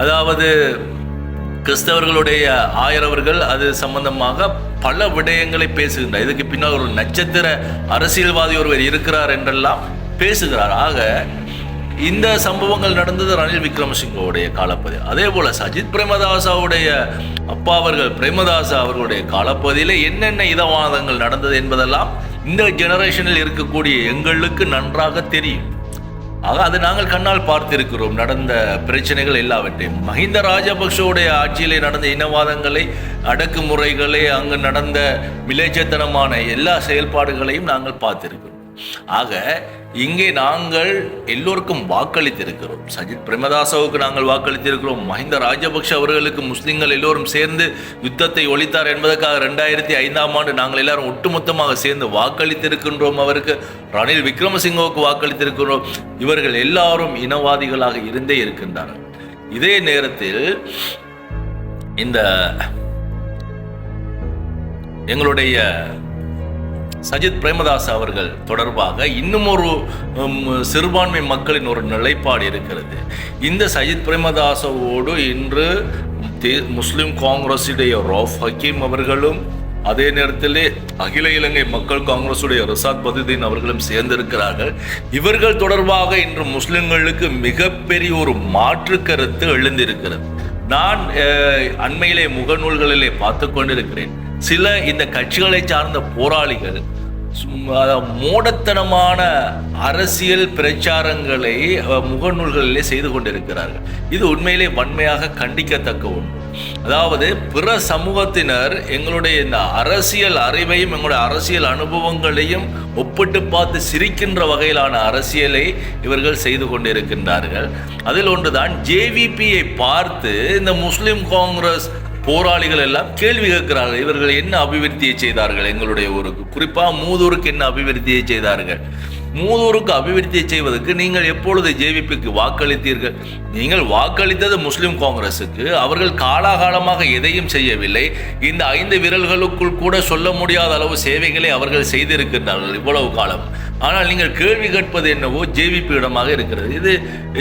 அதாவது கிறிஸ்தவர்களுடைய ஆயரவர்கள் அது சம்பந்தமாக பல விடயங்களை பேசுகின்றார். இதுக்கு பின்னால் ஒரு நட்சத்திர அரசியல்வாதி ஒருவர் இருக்கிறார் என்றெல்லாம் பேசுகிறார். ஆக இந்த சம்பவங்கள் நடந்தது ரணில் விக்ரமசிங்கவுடைய காலப்பகுதி. அதே போல சஜித் பிரேமதாசாவுடைய அப்பா அவர்கள் பிரேமதாசா அவர்களுடைய காலப்பகுதியில் என்னென்ன இதவாதங்கள் நடந்தது என்பதெல்லாம் இந்த ஜெனரேஷனில் இருக்கக்கூடிய எங்களுக்கு நன்றாக தெரியும். ஆக அது நாங்கள் கண்ணால் பார்த்திருக்கிறோம், நடந்த பிரச்சனைகள் எல்லாவற்றையும். மஹிந்த ராஜபக்ஷவுடைய ஆட்சியிலே நடந்த இனவாதங்களை, அடக்குமுறைகளை, அங்கு நடந்த மிலேச்சத்தனமான எல்லா செயல்பாடுகளையும் நாங்கள் பார்த்திருக்கிறோம். ஆக இங்கே நாங்கள் எல்லோருக்கும் வாக்களித்திருக்கிறோம். சஜித் பிரேமதாசாவுக்கு நாங்கள் வாக்களித்திருக்கிறோம். மஹிந்த ராஜபக்ஷ அவர்களுக்கு முஸ்லிம்கள் எல்லோரும் சேர்ந்து யுத்தத்தை ஒழித்தார் என்பதற்காக 2005ஆம் ஆண்டு நாங்கள் எல்லாரும் ஒட்டுமொத்தமாக சேர்ந்து வாக்களித்திருக்கின்றோம். அவருக்கு ரணில் விக்ரமசிங்கவுக்கு வாக்களித்திருக்கிறோம். இவர்கள் எல்லாரும் இனவாதிகளாக இருந்தே இருக்கின்றார்கள். இதே நேரத்தில் இந்த எங்களுடைய சஜித் பிரேமதாஸ் அவர்கள் தொடர்பாக இன்னும் ஒரு சிறுபான்மை மக்களின் ஒரு நிலைப்பாடு இருக்கிறது. இந்த சஜித் பிரேமதாசோடு இன்று முஸ்லிம் காங்கிரஸுடைய ரவுஃப் ஹக்கீம் அவர்களும், அதே நேரத்திலே அகில இலங்கை மக்கள் காங்கிரஸுடைய ரிசாத் பதுதீன் அவர்களும் சேர்ந்திருக்கிறார்கள். இவர்கள் தொடர்பாக இன்று முஸ்லிம்களுக்கு மிகப்பெரிய ஒரு மாற்று கருத்து எழுந்திருக்கிறது. நான் அண்மையிலே முகநூல்களிலே பார்த்து கொண்டிருக்கிறேன். சில இந்த கட்சிகளை சார்ந்த போராளிகள் மோடத்தனமான அரசியல் பிரச்சாரங்களை முகநூல்களிலே செய்து கொண்டிருக்கிறார்கள். இது உண்மையிலே வன்மையாக கண்டிக்கத்தக்க ஒன்று. அதாவது பிற சமூகத்தினர் எங்களுடைய இந்த அரசியல் அறிவையும் எங்களுடைய அரசியல் அனுபவங்களையும் ஒப்பிட்டு பார்த்து சிரிக்கின்ற வகையிலான அரசியலை இவர்கள் செய்து கொண்டிருக்கின்றார்கள். அதில் ஒன்றுதான் ஜேவிபியை பார்த்து இந்த முஸ்லிம் காங்கிரஸ் போராளிகள் எல்லாம் கேள்வி கேட்கிறார்கள். இவர்கள் என்ன அபிவிருத்தியை செய்தார்கள்? எங்களுடைய ஊருக்கு, குறிப்பாக மூதூருக்கு என்ன அபிவிருத்தியை செய்தார்கள்? மூதூருக்கு அபிவிருத்தியை செய்வதற்கு நீங்கள் எப்பொழுது ஜேவிபிக்கு வாக்களித்தீர்கள்? நீங்கள் வாக்களித்தது முஸ்லிம் காங்கிரஸுக்கு. அவர்கள் காலாகாலமாக எதையும் செய்யவில்லை. இந்த 5 விரல்களுக்குள் கூட சொல்ல முடியாத அளவு சேவைகளை அவர்கள் செய்திருக்கின்றார்கள் இவ்வளவு காலம். ஆனால் நீங்கள் கேள்வி கேட்பது என்னவோ ஜேவிபி இடமாக இருக்கிறது.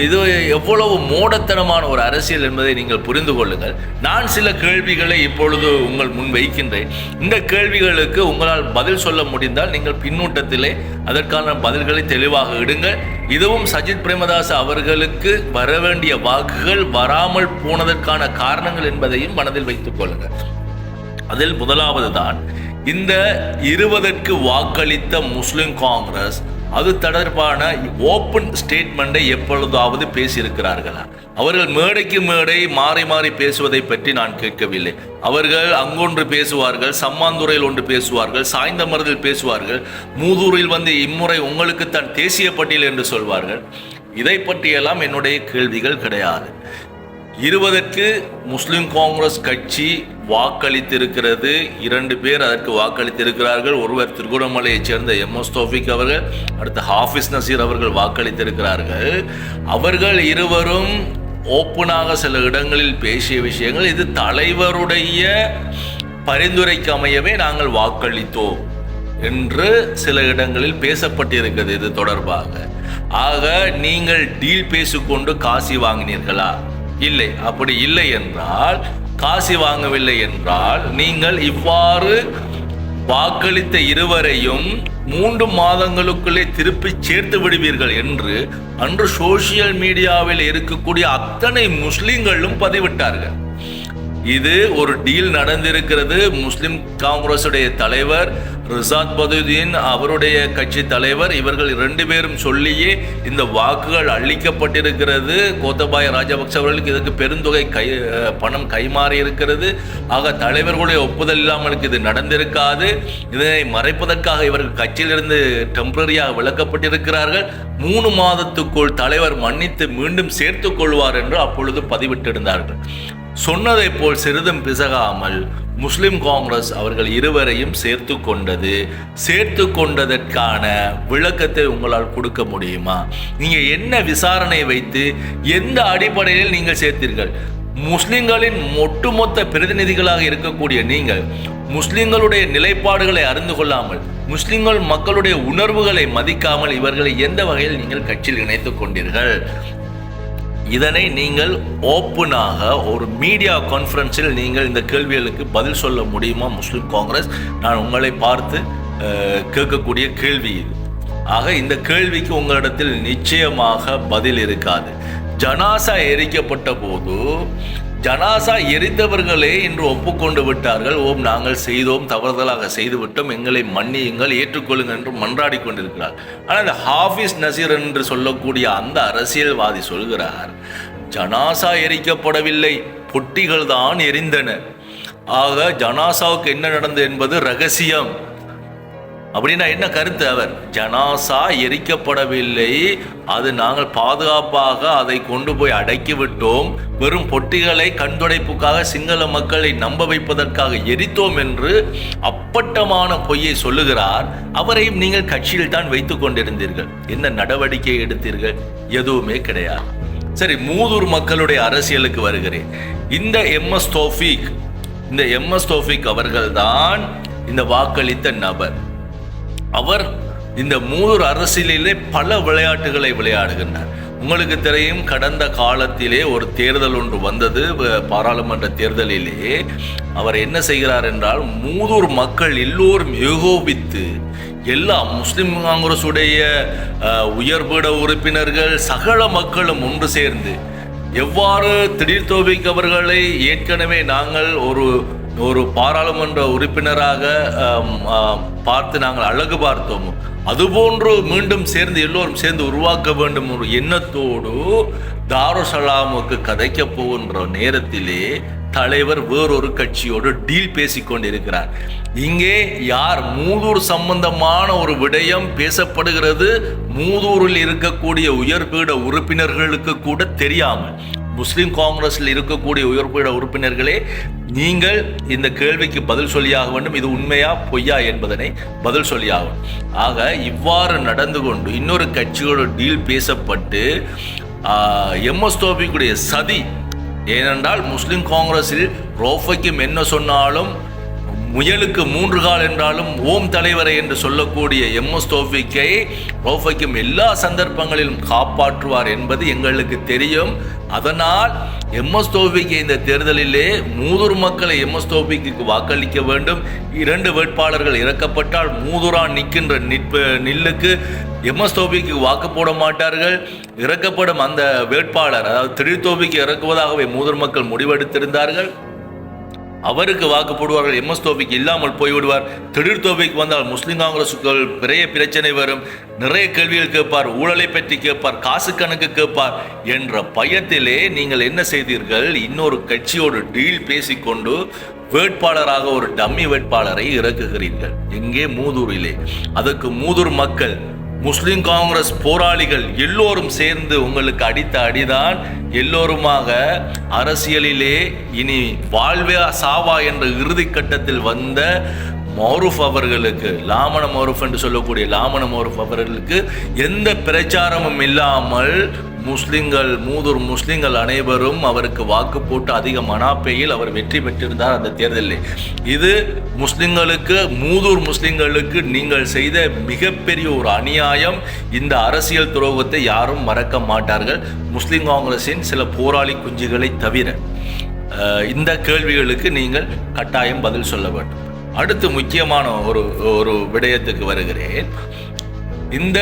இது எவ்வளவு மோடத்தனமான ஒரு அரசியல் என்பதை நீங்கள் புரிந்து கொள்ளுங்கள். நான் சில கேள்விகளை இப்பொழுது உங்கள் முன் வைக்கின்றேன். இந்த கேள்விகளுக்கு உங்களால் பதில் சொல்ல முடிந்தால் நீங்கள் பின்னூட்டத்திலே அதற்கான பதில்களை தெளிவாக இடுங்கள். இதுவும் சஜித் பிரேமதாஸ் அவர்களுக்கு வர வேண்டிய வாக்குகள் வராமல் போனதற்கான காரணங்கள் என்பதையும் மனதில் வைத்துக் கொள்ளுங்கள். அதில் முதலாவது தான் இந்த 20க்கு வாக்களித்த முஸ்லிம் காங்கிரஸ் அது தொடர்பான ஓப்பன் ஸ்டேட்மெண்ட்டை எப்பொழுதாவது பேசியிருக்கிறார்களா? அவர்கள் மேடைக்கு மேடை மாறி மாறி பேசுவதை பற்றி நான் கேட்கவில்லை. அவர்கள் அங்கொன்று பேசுவார்கள், சம்மாந்துறையில் ஒன்று பேசுவார்கள், சாய்ந்த மருதில் பேசுவார்கள், மூதூரில் வந்து இம்முறை உங்களுக்கு தான் தேசிய பட்டியல் என்று சொல்வார்கள். இதை பற்றியெல்லாம் என்னுடைய கேள்விகள் கிடையாது. 20க்கு முஸ்லிம் காங்கிரஸ் கட்சி வாக்களித்திருக்கிறது. 2 பேர் அதற்கு வாக்களித்திருக்கிறார்கள். ஒருவர் திருகோணமலையைச் சேர்ந்த எம்எஸ் தௌஃபிக் அவர்கள், அடுத்த ஹாஃபிஸ் நசீர் அவர்கள் வாக்களித்திருக்கிறார்கள். அவர்கள் இருவரும் ஓப்பனாக சில இடங்களில் பேசிய விஷயங்கள், இது தலைவருடைய பரிந்துரைக்கு அமையவே நாங்கள் வாக்களித்தோம் என்று சில இடங்களில் பேசப்பட்டிருக்கிறது இது தொடர்பாக. ஆக நீங்கள் டீல் பேசிக்கொண்டு காசி வாங்கினீர்களா? இல்லை. அப்படி இல்லை என்றால், காசி வாங்கவில்லை என்றால், நீங்கள் இவ்வாறு வாக்களித்த இருவரையும் 3 மாதங்களுக்குள்ளே திருப்பி சேர்த்து விடுவீர்கள் என்று அன்று சோசியல் மீடியாவில் இருக்கக்கூடிய அத்தனை முஸ்லிம்களும் பதிவிட்டார்கள். இது ஒரு டீல் நடந்திருக்கிறது. முஸ்லிம் காங்கிரசுடைய தலைவர் ரிசாத் பதுதீன் அவருடைய கட்சி தலைவர், இவர்கள் 2 பேரும் சொல்லியே இந்த வாக்குகள் அளிக்கப்பட்டிருக்கிறது. கோத்தபாய ராஜபக்ச அவர்களுக்கு இதுக்கு பெருந்தொகை பணம் கைமாறி இருக்கிறது. ஆக தலைவர்களுடைய ஒப்புதல் இல்லாமல் இது நடந்திருக்காது. இதனை மறைப்பதற்காக இவர்கள் கட்சியிலிருந்து டெம்பரரியாக விலக்கப்பட்டிருக்கிறார்கள். 3 மாதத்துக்குள் தலைவர் மன்னித்து மீண்டும் சேர்த்துக் கொள்வார் என்று அப்பொழுது பதிவிட்டிருந்தார்கள். சொன்னதை போல் சிறிதும் பிசகாமல் முஸ்லிம் காங்கிரஸ் அவர்கள் இருவரையும் சேர்த்து கொண்டதற்கான விளக்கத்தை உங்களால் கொடுக்க முடியுமா? நீங்க என்ன விசாரணை வைத்து எந்த அடிப்படையில் நீங்கள் சேர்த்தீர்கள்? முஸ்லிம்களின் ஒட்டுமொத்த பிரதிநிதிகளாக இருக்கக்கூடிய நீங்கள் முஸ்லிம்களுடைய நிலைப்பாடுகளை அறிந்து கொள்ளாமல், முஸ்லிம்கள் மக்களுடைய உணர்வுகளை மதிக்காமல் இவர்களை எந்த வகையில் நீங்கள் கட்சியில் இணைத்துக் கொண்டீர்கள்? இதனை நீங்கள் ஓப்பனாக ஒரு மீடியா கான்ஃபரன்ஸில் நீங்கள் இந்த கேள்விகளுக்கு பதில் சொல்ல முடியுமா முஸ்லிம் காங்கிரஸ்? நான் உங்களை பார்த்து கேட்கக்கூடிய கேள்வி இது. ஆக இந்த கேள்விக்கு உங்களிடத்தில் நிச்சயமாக பதில் இருக்காது. ஜனாசா எரிக்கப்பட்ட போது ஜனாசா எரித்தவர்களே இன்று ஒப்புக்கொண்டு விட்டார்கள். நாங்கள் செய்தோம், தவறுதலாக செய்துவிட்டோம், எங்களை மன்னியுங்கள், ஏற்றுக்கொள்ளுங்கள் என்று மன்றாடி கொண்டிருக்கிறார். ஆனால் இந்த ஹாஃபிஸ் நசீர் என்று சொல்லக்கூடிய அந்த அரசியல்வாதி சொல்கிறார், ஜனாசா எரிக்கப்படவில்லை, பொட்டிகள் தான் எரிந்தன. ஆக ஜனாசாவுக்கு என்ன நடந்தது என்பது ரகசியம். அப்படின்னா என்ன கருத்து? அவர் ஜனாசா எரிக்கப்படவில்லை, அது நாங்கள் பாதுகாப்பாக அதை கொண்டு போய் அடக்கிவிட்டோம், வெறும் பொட்டிகளை கண்துடைப்புக்காக சிங்கள மக்களை நம்ப வைப்பதற்காக எரித்தோம் என்று அப்பட்டமான பொய்யை சொல்லுகிறார். அவரையும் நீங்கள் கட்சியில் தான் வைத்துக் கொண்டிருந்தீர்கள். என்ன நடவடிக்கை எடுத்தீர்கள்? எதுவுமே கிடையாது. சரி, மூதூர் மக்களுடைய அரசியலுக்கு வருகிறேன். இந்த எம்எஸ் தௌஃபீக் அவர்கள்தான் இந்த வாக்களித்த நபர். அவர் இந்த மூதூர் அரசியலிலே பல விளையாட்டுகளை விளையாடுகின்றார். உங்களுக்கு தெரியும், கடந்த காலத்திலே ஒரு தேர்தல் ஒன்று வந்தது, பாராளுமன்ற தேர்தலிலே. அவர் என்ன செய்கிறார் என்றால், மூதூர் மக்கள் எல்லோரும் ஏகோபித்து எல்லா முஸ்லிம் காங்கிரசுடைய உயர்பீட உறுப்பினர்கள் சகல மக்களும் ஒன்று சேர்ந்து எவ்வாறு திடீர் தௌஃபீக் அவர்களை ஏற்கனவே நாங்கள் ஒரு பாராளுமன்ற உறுப்பினராக பார்த்து நாங்கள் அழகு பார்த்தோம், அதுபோன்று மீண்டும் எல்லோரும் சேர்ந்து உருவாக்க வேண்டும் ஒரு எண்ணத்தோடு தாருசலாமுக்கு கதைக்க போகின்ற நேரத்திலே தலைவர் வேறொரு கட்சியோடு டீல் பேசிக்கொண்டிருக்கிறார். இங்கே யார் மூதூர் சம்பந்தமான ஒரு விடயம் பேசப்படுகிறது, மூதூரில் இருக்கக்கூடிய உயர்பீட உறுப்பினர்களுக்கு கூட தெரியாமல், முஸ்லிம் காங்கிரஸில் இருக்கக்கூடிய உயர்பீட உறுப்பினர்களே, நீங்கள் இந்த கேள்விக்கு பதில் சொல்லியாக வேண்டும். இது உண்மையா பொய்யா என்பதனை பதில் சொல்லியாகும். ஆக இவ்வாறு நடந்து கொண்டு இன்னொரு கட்சியோட டீல் பேசப்பட்டு எம்எஸ் தௌஃபீக்குடைய சதி. ஏனென்றால் முஸ்லிம் காங்கிரஸில் ரோஃபைக்கும் என்ன சொன்னாலும் முயலுக்கு 3 கால் என்றாலும் தலைவரை என்று சொல்லக்கூடிய எம்எஸ் தௌஃபீக்கை ரோஃபைக்கும் எல்லா சந்தர்ப்பங்களிலும் காப்பாற்றுவார் என்பது எங்களுக்கு தெரியும். அதனால் எம்எஸ் தௌஃபீக்கை இந்த தேர்தலிலே மூதூர் மக்களை எம்எஸ் தௌஃபீக்கு வாக்களிக்க வேண்டும். 2 வேட்பாளர்கள் இறக்கப்பட்டால் மூதூரா நிற்கின்ற நில்லுக்கு எம்எஸ் தௌஃபீக்கு வாக்கு போட மாட்டார்கள். இறக்கப்படும் அந்த வேட்பாளர், அதாவது திடீர் தௌஃபீக்கு இறக்குவதாகவே மூதூர் மக்கள் முடிவெடுத்திருந்தார்கள். அவருக்கு வாக்கு போடுவார்கள். எம்எஸ் தௌஃபீக் இல்லாமல் போய்விடுவார். திடீர் தௌஃபீக் வந்தால் முஸ்லிம் காங்கிரசுக்குள் பெரிய பிரச்சனை வரும், நிறைய கேள்விகள் கேட்பார், ஊழலை பற்றி கேட்பார், காசு கணக்கு கேட்பார் என்ற பயத்திலே நீங்கள் என்ன செய்தீர்கள்? இன்னொரு கட்சியோடு டீல் பேசிக்கொண்டு வேட்பாளராக ஒரு டம்மி வேட்பாளரை இறக்குகிறீர்கள். எங்கே? மூதூரிலே. அதற்கு மூதூர் மக்கள், முஸ்லிம் காங்கிரஸ் போராளிகள் எல்லோரும் சேர்ந்து உங்களுக்கு அடித்த அடிதான் எல்லோருமாக அரசியலிலே இனி வாழ்வா சாவா என்ற இறுதி கட்டத்தில் வந்த மௌரூஃப் அவர்களுக்கு, லாமன மௌரூஃப் என்று சொல்லக்கூடிய லாமன மௌரூஃப் அவர்களுக்கு எந்த பிரச்சாரமும் இல்லாமல் மூதூர் முஸ்லிம்கள் அனைவரும் அவருக்கு வாக்கு போட்டு அதிக மனாப்பையில் அவர் வெற்றி பெற்றிருந்தார் அந்த தேர்தலில். இது மூதூர் முஸ்லிம்களுக்கு நீங்கள் செய்த மிகப்பெரிய ஒரு அநியாயம். இந்த அரசியல் துரோகத்தை யாரும் மறக்க மாட்டார்கள், முஸ்லிம் காங்கிரஸின் சில போராளி குஞ்சுகளை தவிர. இந்த கேள்விகளுக்கு நீங்கள் கட்டாயம் பதில் சொல்ல வேண்டும். அடுத்து முக்கியமான ஒரு விடயத்துக்கு வருகிறேன். இந்த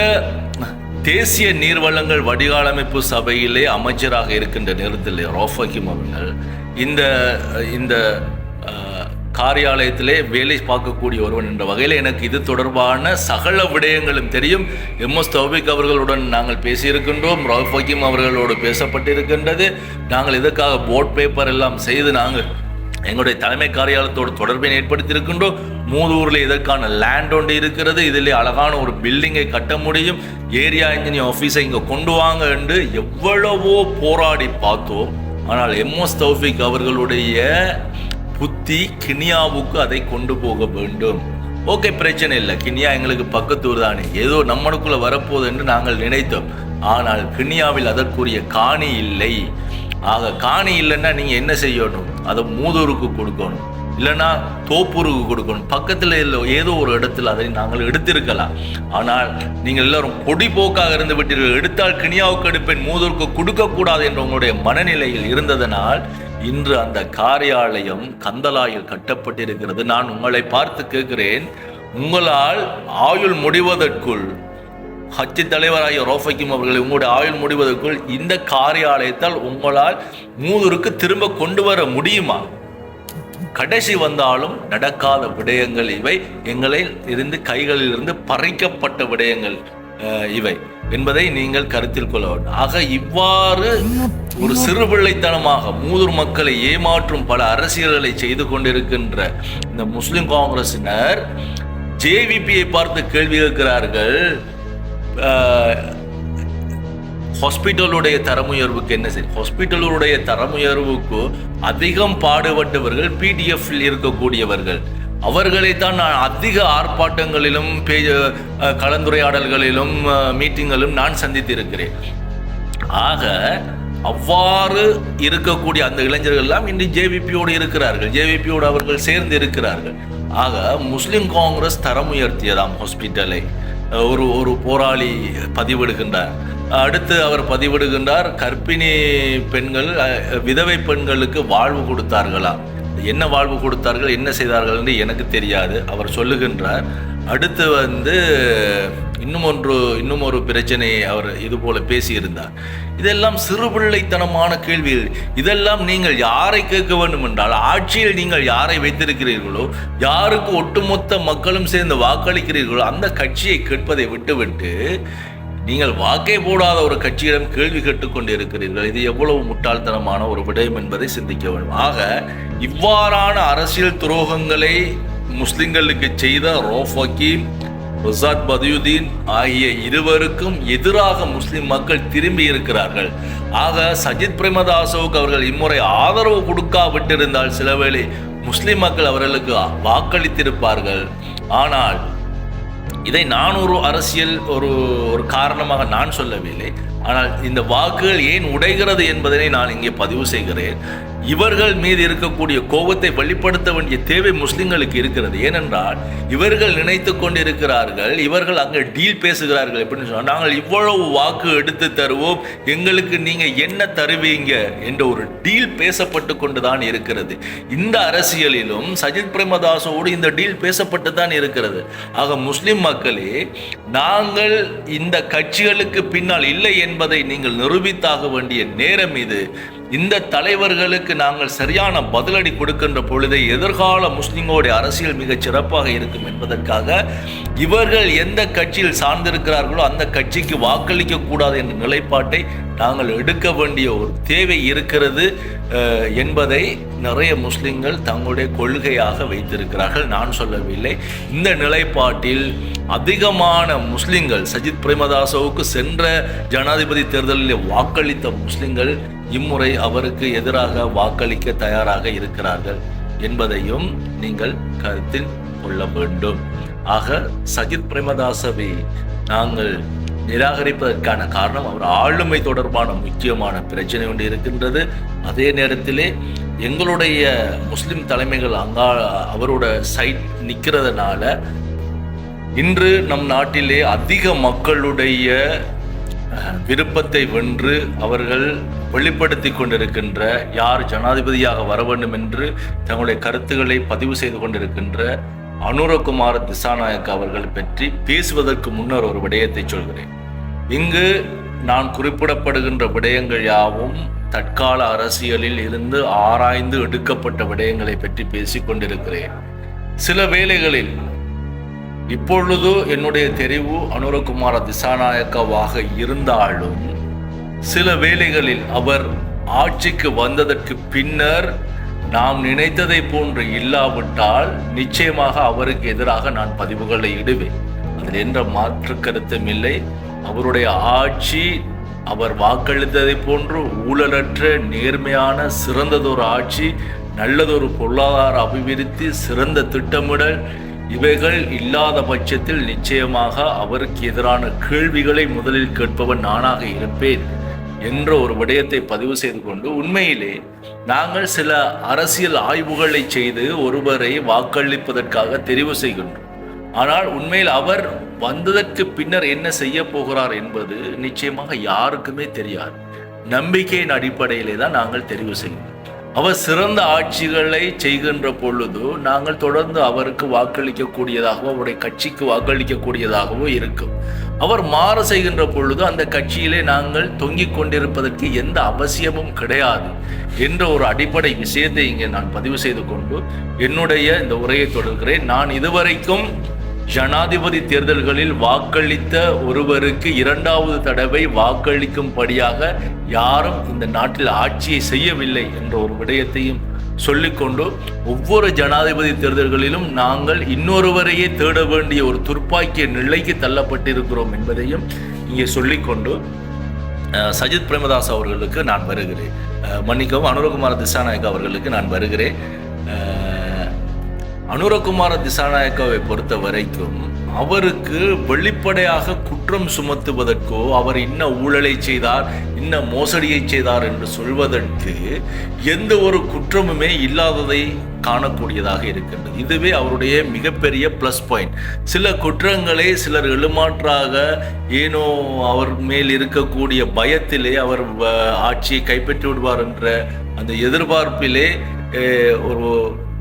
தேசிய நீர்வளங்கள் வடிகாலமைப்பு சபையிலே அமைச்சராக இருக்கின்ற நேரத்தில் ரௌஃப் ஹக்கீம் அவர்கள் இந்த காரியாலயத்திலே வேலை பார்க்கக்கூடிய ஒருவன் என்ற வகையில் எனக்கு இது தொடர்பான சகல விடயங்களும் தெரியும். எம்எஸ் தௌபிக் அவர்களுடன் நாங்கள் பேசியிருக்கின்றோம். ரவுஃப் ஹக்கீம் அவர்களோடு பேசப்பட்டிருக்கின்றது. நாங்கள் இதற்காக போர்ட் பேப்பர் எல்லாம் செய்து நாங்கள் எங்களுடைய தலைமை காரியாலயத்தோடு தொடர்பை ஏற்படுத்தியிருக்கின்றோம். மூதூரில் இதற்கான லேண்ட் ஒன்று இருக்கிறது, இதில் அழகான ஒரு பில்டிங்கை கட்ட முடியும், ஏரியா இன்ஜினியர் ஆஃபீஸை இங்கே கொண்டு வாங்க என்று எவ்வளவோ போராடி பார்த்தோம். ஆனால் எம்எஸ் தௌஃபிக் அவர்களுடைய புத்தி கினியாவுக்கு அதை கொண்டு போக வேண்டும். ஓகே, பிரச்சனை இல்லை, கினியா எங்களுக்கு பக்கத்தூர் தானே, ஏதோ நம்மளுக்குள்ள வரப்போகுது என்று நாங்கள் நினைத்தோம். ஆனால் கினியாவில் அதற்குரிய காணி இல்லை. ஆக காணி இல்லைன்னா நீங்கள் என்ன செய்யணும்? அதை மூதூருக்கு கொடுக்கணும், இல்லைன்னா தோப்பூருக்கு கொடுக்கணும். பக்கத்தில் இல்லை ஏதோ ஒரு இடத்துல அதை நாங்கள் எடுத்திருக்கலாம். ஆனால் நீங்கள் எல்லாரும் பொடி போக்காக இருந்து விட்டீர்கள். எடுத்தால் கினியாவுக்கு எடுப்பேன், மூதூருக்கு கொடுக்கக்கூடாது என்ற உங்களுடைய மனநிலையில் இருந்ததனால் இன்று அந்த காரியாலயம் கந்தலாயில் கட்டப்பட்டிருக்கிறது. நான் உங்களை பார்த்து கேட்கிறேன், உங்களால் ஆயுள் முடிவதற்குள், ஹஜ் தலைவராகிய ரவுஃப் ஹக்கீம் அவர்களை உங்களுடைய ஆயுள் முடிவதற்குள் இந்த காரியாலயத்தால் உங்களால் மூதூருக்கு திரும்ப கொண்டு வர முடியுமா? கடைசி வந்தாலும் நடக்காத விடயங்கள் இவை, எங்களை இருந்து கைகளில் இருந்து பறிக்கப்பட்ட விடயங்கள் இவை என்பதை நீங்கள் கருத்தில் கொள்ள வேண்டும். ஆக இவ்வாறு ஒரு சிறுபிள்ளைத்தனமாக மூதூர் மக்களை ஏமாற்றும் பல அரசியல்களை செய்து கொண்டிருக்கின்ற இந்த முஸ்லிம் காங்கிரசினர் ஜேவிபியை பார்த்து கேள்வி கேட்கிறார்கள். ஹாஸ்பிட்டலுடைய தரமுயர்வுக்கு என்ன செய்யும்? ஹாஸ்பிட்டலுடைய தரமுயர்வுக்கு அதிகம் பாடுபட்டவர்கள் பிடிஎஃப்ல இருக்கக்கூடியவர்கள். அவர்களைத்தான் நான் அதிக ஆர்ப்பாட்டங்களிலும் கலந்துரையாடல்களிலும் மீட்டிங்களிலும் நான் சந்தித்திருக்கிறேன். ஆக அவ்வாறு இருக்கக்கூடிய அந்த இளைஞர்கள் எல்லாம் இன்று ஜேவிபியோடு இருக்கிறார்கள், ஜேவிபியோடு அவர்கள் சேர்ந்து இருக்கிறார்கள். ஆக முஸ்லிம் காங்கிரஸ் தரம் உயர்த்தியதாம் ஹாஸ்பிட்டலை. ஒரு போராளி பதிவிடுகின்றார். அடுத்து அவர் பதிவிடுகின்றார், கர்ப்பிணி பெண்கள் விதவை பெண்களுக்கு வாழ்வு கொடுத்தார்களா? என்ன வாழ்வு கொடுத்தார்கள், என்ன செய்தார்கள் என்று எனக்கு தெரியாது அவர் சொல்லுகின்றார். அடுத்து இன்னும் ஒரு பிரச்சனையை அவர் இது போல பேசியிருந்தார். இதெல்லாம் சிறுபிள்ளைத்தனமான கேள்விகள். இதெல்லாம் நீங்கள் யாரை கேட்க வேண்டும் என்றால், ஆட்சியில் நீங்கள் யாரை வைத்திருக்கிறீர்களோ, யாருக்கு ஒட்டுமொத்த மக்களும் சேர்ந்து வாக்களிக்கிறீர்களோ அந்த கட்சியை கேட்பதை விட்டுவிட்டு நீங்கள் வாக்கை போடாத ஒரு கட்சியிடம் கேள்வி கேட்டுக்கொண்டு இருக்கிறீர்கள். இது எவ்வளவு முட்டாள்தனமான ஒரு விடயம் என்பதை சிந்திக்க வேண்டும். ஆக இவ்வாறான அரசியல் துரோகங்களை முஸ்லிம்களுக்கு செய்த ரவுஃப் ஹக்கீம், ரிசாத் பதியுதீன் ஆகிய இருவருக்கும் எதிராக முஸ்லிம் மக்கள் திரும்பி இருக்கிறார்கள். ஆக சஜித் பிரேமதாசவுக்கு அவர்கள் இம்முறை ஆதரவு கொடுக்காவிட்டிருந்தால் சிலவேளை முஸ்லிம் மக்கள் அவர்களுக்கு வாக்களித்திருப்பார்கள். ஆனால் இதை நான் ஒரு அரசியல் ஒரு காரணமாக நான் சொல்லவில்லை. ஆனால் இந்த வாக்குகள் ஏன் உடைகிறது என்பதனை நான் இங்கே பதிவு செய்கிறேன். இவர்கள் மீது இருக்கக்கூடிய கோபத்தை வெளிப்படுத்த வேண்டிய தேவை முஸ்லிம்களுக்கு இருக்கிறது. ஏனென்றால் இவர்கள் நினைத்து கொண்டிருக்கிறார்கள், இவர்கள் அங்கே டீல் பேசுகிறார்கள். எப்படின்னு சொன்னால், நாங்கள் இவ்வளவு வாக்கு எடுத்து தருவோம், எங்களுக்கு நீங்கள் என்ன தருவீங்க என்ற ஒரு டீல் பேசப்பட்டு கொண்டு தான் இருக்கிறது. இந்த அரசியலிலும் சஜித் பிரேமதாசோடு இந்த டீல் பேசப்பட்டு தான் இருக்கிறது. ஆக முஸ்லிம் மக்களே, நாங்கள் இந்த கட்சிகளுக்கு பின்னால் இல்லை என்பதை நீங்கள் நிரூபித்தாக வேண்டிய நேரம் இது. இந்த தலைவர்களுக்கு நாங்கள் சரியான பதிலடி கொடுக்கின்ற பொழுது எதிர்கால முஸ்லிம்களுடைய அரசியல் மிகச் சிறப்பாக இருக்கும் என்பதற்காக இவர்கள் எந்த கட்சியில் சார்ந்திருக்கிறார்களோ அந்த கட்சிக்கு வாக்களிக்க கூடாது என்ற நிலைப்பாட்டை நாங்கள் எடுக்க வேண்டிய ஒரு தேவை இருக்கிறது என்பதை நிறைய முஸ்லிம்கள் தங்களுடைய கொள்கையாக வைத்திருக்கிறார்கள். நான் சொல்லவில்லை. இந்த நிலைப்பாட்டில் அதிகமான முஸ்லிம்கள் சஜித் பிரேமதாசவுக்கு சென்ற ஜனாதிபதி தேர்தலில் வாக்களித்த முஸ்லிம்கள் இம்முறை அவருக்கு எதிராக வாக்களிக்க தயாராக இருக்கிறார்கள் என்பதையும் நீங்கள் கருத்தில் கொள்ள வேண்டும். ஆக சஜித் பிரேமதாசவை நாங்கள் நிராகரிப்பதற்கான காரணம் அவர் ஆளுமை தொடர்பான முக்கியமான பிரச்சனை ஒன்று இருக்கின்றது. அதே நேரத்திலே எங்களுடைய முஸ்லிம் தலைமைகள் அவரோட சைட் நிற்கிறதுனால இன்று நம் நாட்டிலே அதிக மக்களுடைய விருப்பத்தை வென்று அவர்கள் வெளிப்படுத்தி கொண்டிருக்கின்ற, யார் ஜனாதிபதியாக வர வேண்டும் என்று தங்களுடைய கருத்துக்களை பதிவு செய்து கொண்டிருக்கின்ற அனுரகுமார திசாநாயக்க அவர்கள் பற்றி பேசுவதற்கு முன்னர் ஒரு விடயத்தை சொல்கிறேன். இங்கு நான் குறிப்பிடப்படுகின்ற விடயங்கள் யாவும் தற்கால அரசியலில் இருந்து ஆராய்ந்து எடுக்கப்பட்ட விடயங்களை பற்றி பேசிக் கொண்டிருக்கிறேன். சில வேளைகளில் இப்பொழுது என்னுடைய தெரிவு அனுரகுமார திசாநாயக்கவாக இருந்தாலும் சில வேளைகளில் அவர் ஆட்சிக்கு வந்ததற்கு பின்னர் நாம் நினைத்ததை போன்று இல்லாவிட்டால் நிச்சயமாக அவருக்கு எதிராக நான் பதிவுகளை இடுவேன். அதில் என்ற மாற்று கருத்தும் இல்லை. அவருடைய ஆட்சி அவர் வாக்களித்ததை போன்று ஊழலற்ற நேர்மையான சிறந்ததொரு ஆட்சி, நல்லதொரு பொருளாதார அபிவிருத்தி, சிறந்த திட்டமிடல் இவைகள் இல்லாத பட்சத்தில் நிச்சயமாக அவருக்கு எதிரான கேள்விகளை முதலில் கேட்பவன் நானாக இருப்பேன் என்ற ஒரு விடயத்தை பதிவு செய்து கொண்டு, உண்மையிலே நாங்கள் சில அரசியல் ஆய்வுகளை செய்து ஒருவரை வாக்களிப்பதற்காக தெரிவு செய்கின்றோம். ஆனால் உண்மையில் அவர் வந்ததற்கு பின்னர் என்ன செய்ய போகிறார் என்பது நிச்சயமாக யாருக்குமே தெரியாது. நம்பிக்கையின் அடிப்படையிலே தான் நாங்கள் தெரிவு செய்வோம். அவர் சிறந்த ஆட்சிகளை செய்கின்ற பொழுது நாங்கள் தொடர்ந்து அவருக்கு வாக்களிக்கக்கூடியதாகவோ அவருடைய கட்சிக்கு வாக்களிக்கக்கூடியதாகவோ இருக்கும். அவர் மாற செய்கின்ற பொழுது அந்த கட்சியிலே நாங்கள் தொங்கிக் கொண்டிருப்பதற்கு எந்த அவசியமும் கிடையாது என்ற ஒரு அடிப்படை விஷயத்தை இங்கே நான் பதிவு செய்து கொண்டு என்னுடைய இந்த உரையை தொடர்கிறேன். நான் இதுவரைக்கும் ஜனாதிபதி தேர்தல்களில் வாக்களித்த ஒருவருக்கு இரண்டாவது தடவை வாக்களிக்கும்படியாக யாரும் இந்த நாட்டில் ஆட்சியை செய்யவில்லை என்ற ஒரு விடயத்தையும் சொல்லிக்கொண்டு, ஒவ்வொரு ஜனாதிபதி தேர்தல்களிலும் நாங்கள் இன்னொருவரையே தேட வேண்டிய ஒரு துர்ப்பாக்கிய நிலைக்கு தள்ளப்பட்டிருக்கிறோம் என்பதையும் இங்கே சொல்லிக்கொண்டு சஜித் பிரேமதாஸ் அவர்களுக்கு நான் வருகிறேன். மன்னிக்கவும், அனுரகுமார திசாநாயக்க அவர்களுக்கு நான் வருகிறேன். அனுரகுமார திசாநாயக்காவை பொறுத்த வரைக்கும் அவருக்கு வெளிப்படையாக குற்றம் சுமத்துவதற்கோ அவர் இன்ன ஊழலை செய்தார், இன்ன மோசடியை செய்தார் என்று சொல்வதற்கு எந்த ஒரு குற்றமுமே இல்லாததை காணக்கூடியதாக இருக்கின்றது. இதுவே அவருடைய மிகப்பெரிய ப்ளஸ் பாயிண்ட். சில குற்றங்களை சிலர் எழுமாற்றாக ஏனோ அவர் மேல் இருக்கக்கூடிய பயத்திலே அவர் ஆட்சியை கைப்பற்றி விடுவார் என்ற அந்த எதிர்பார்ப்பிலே ஒரு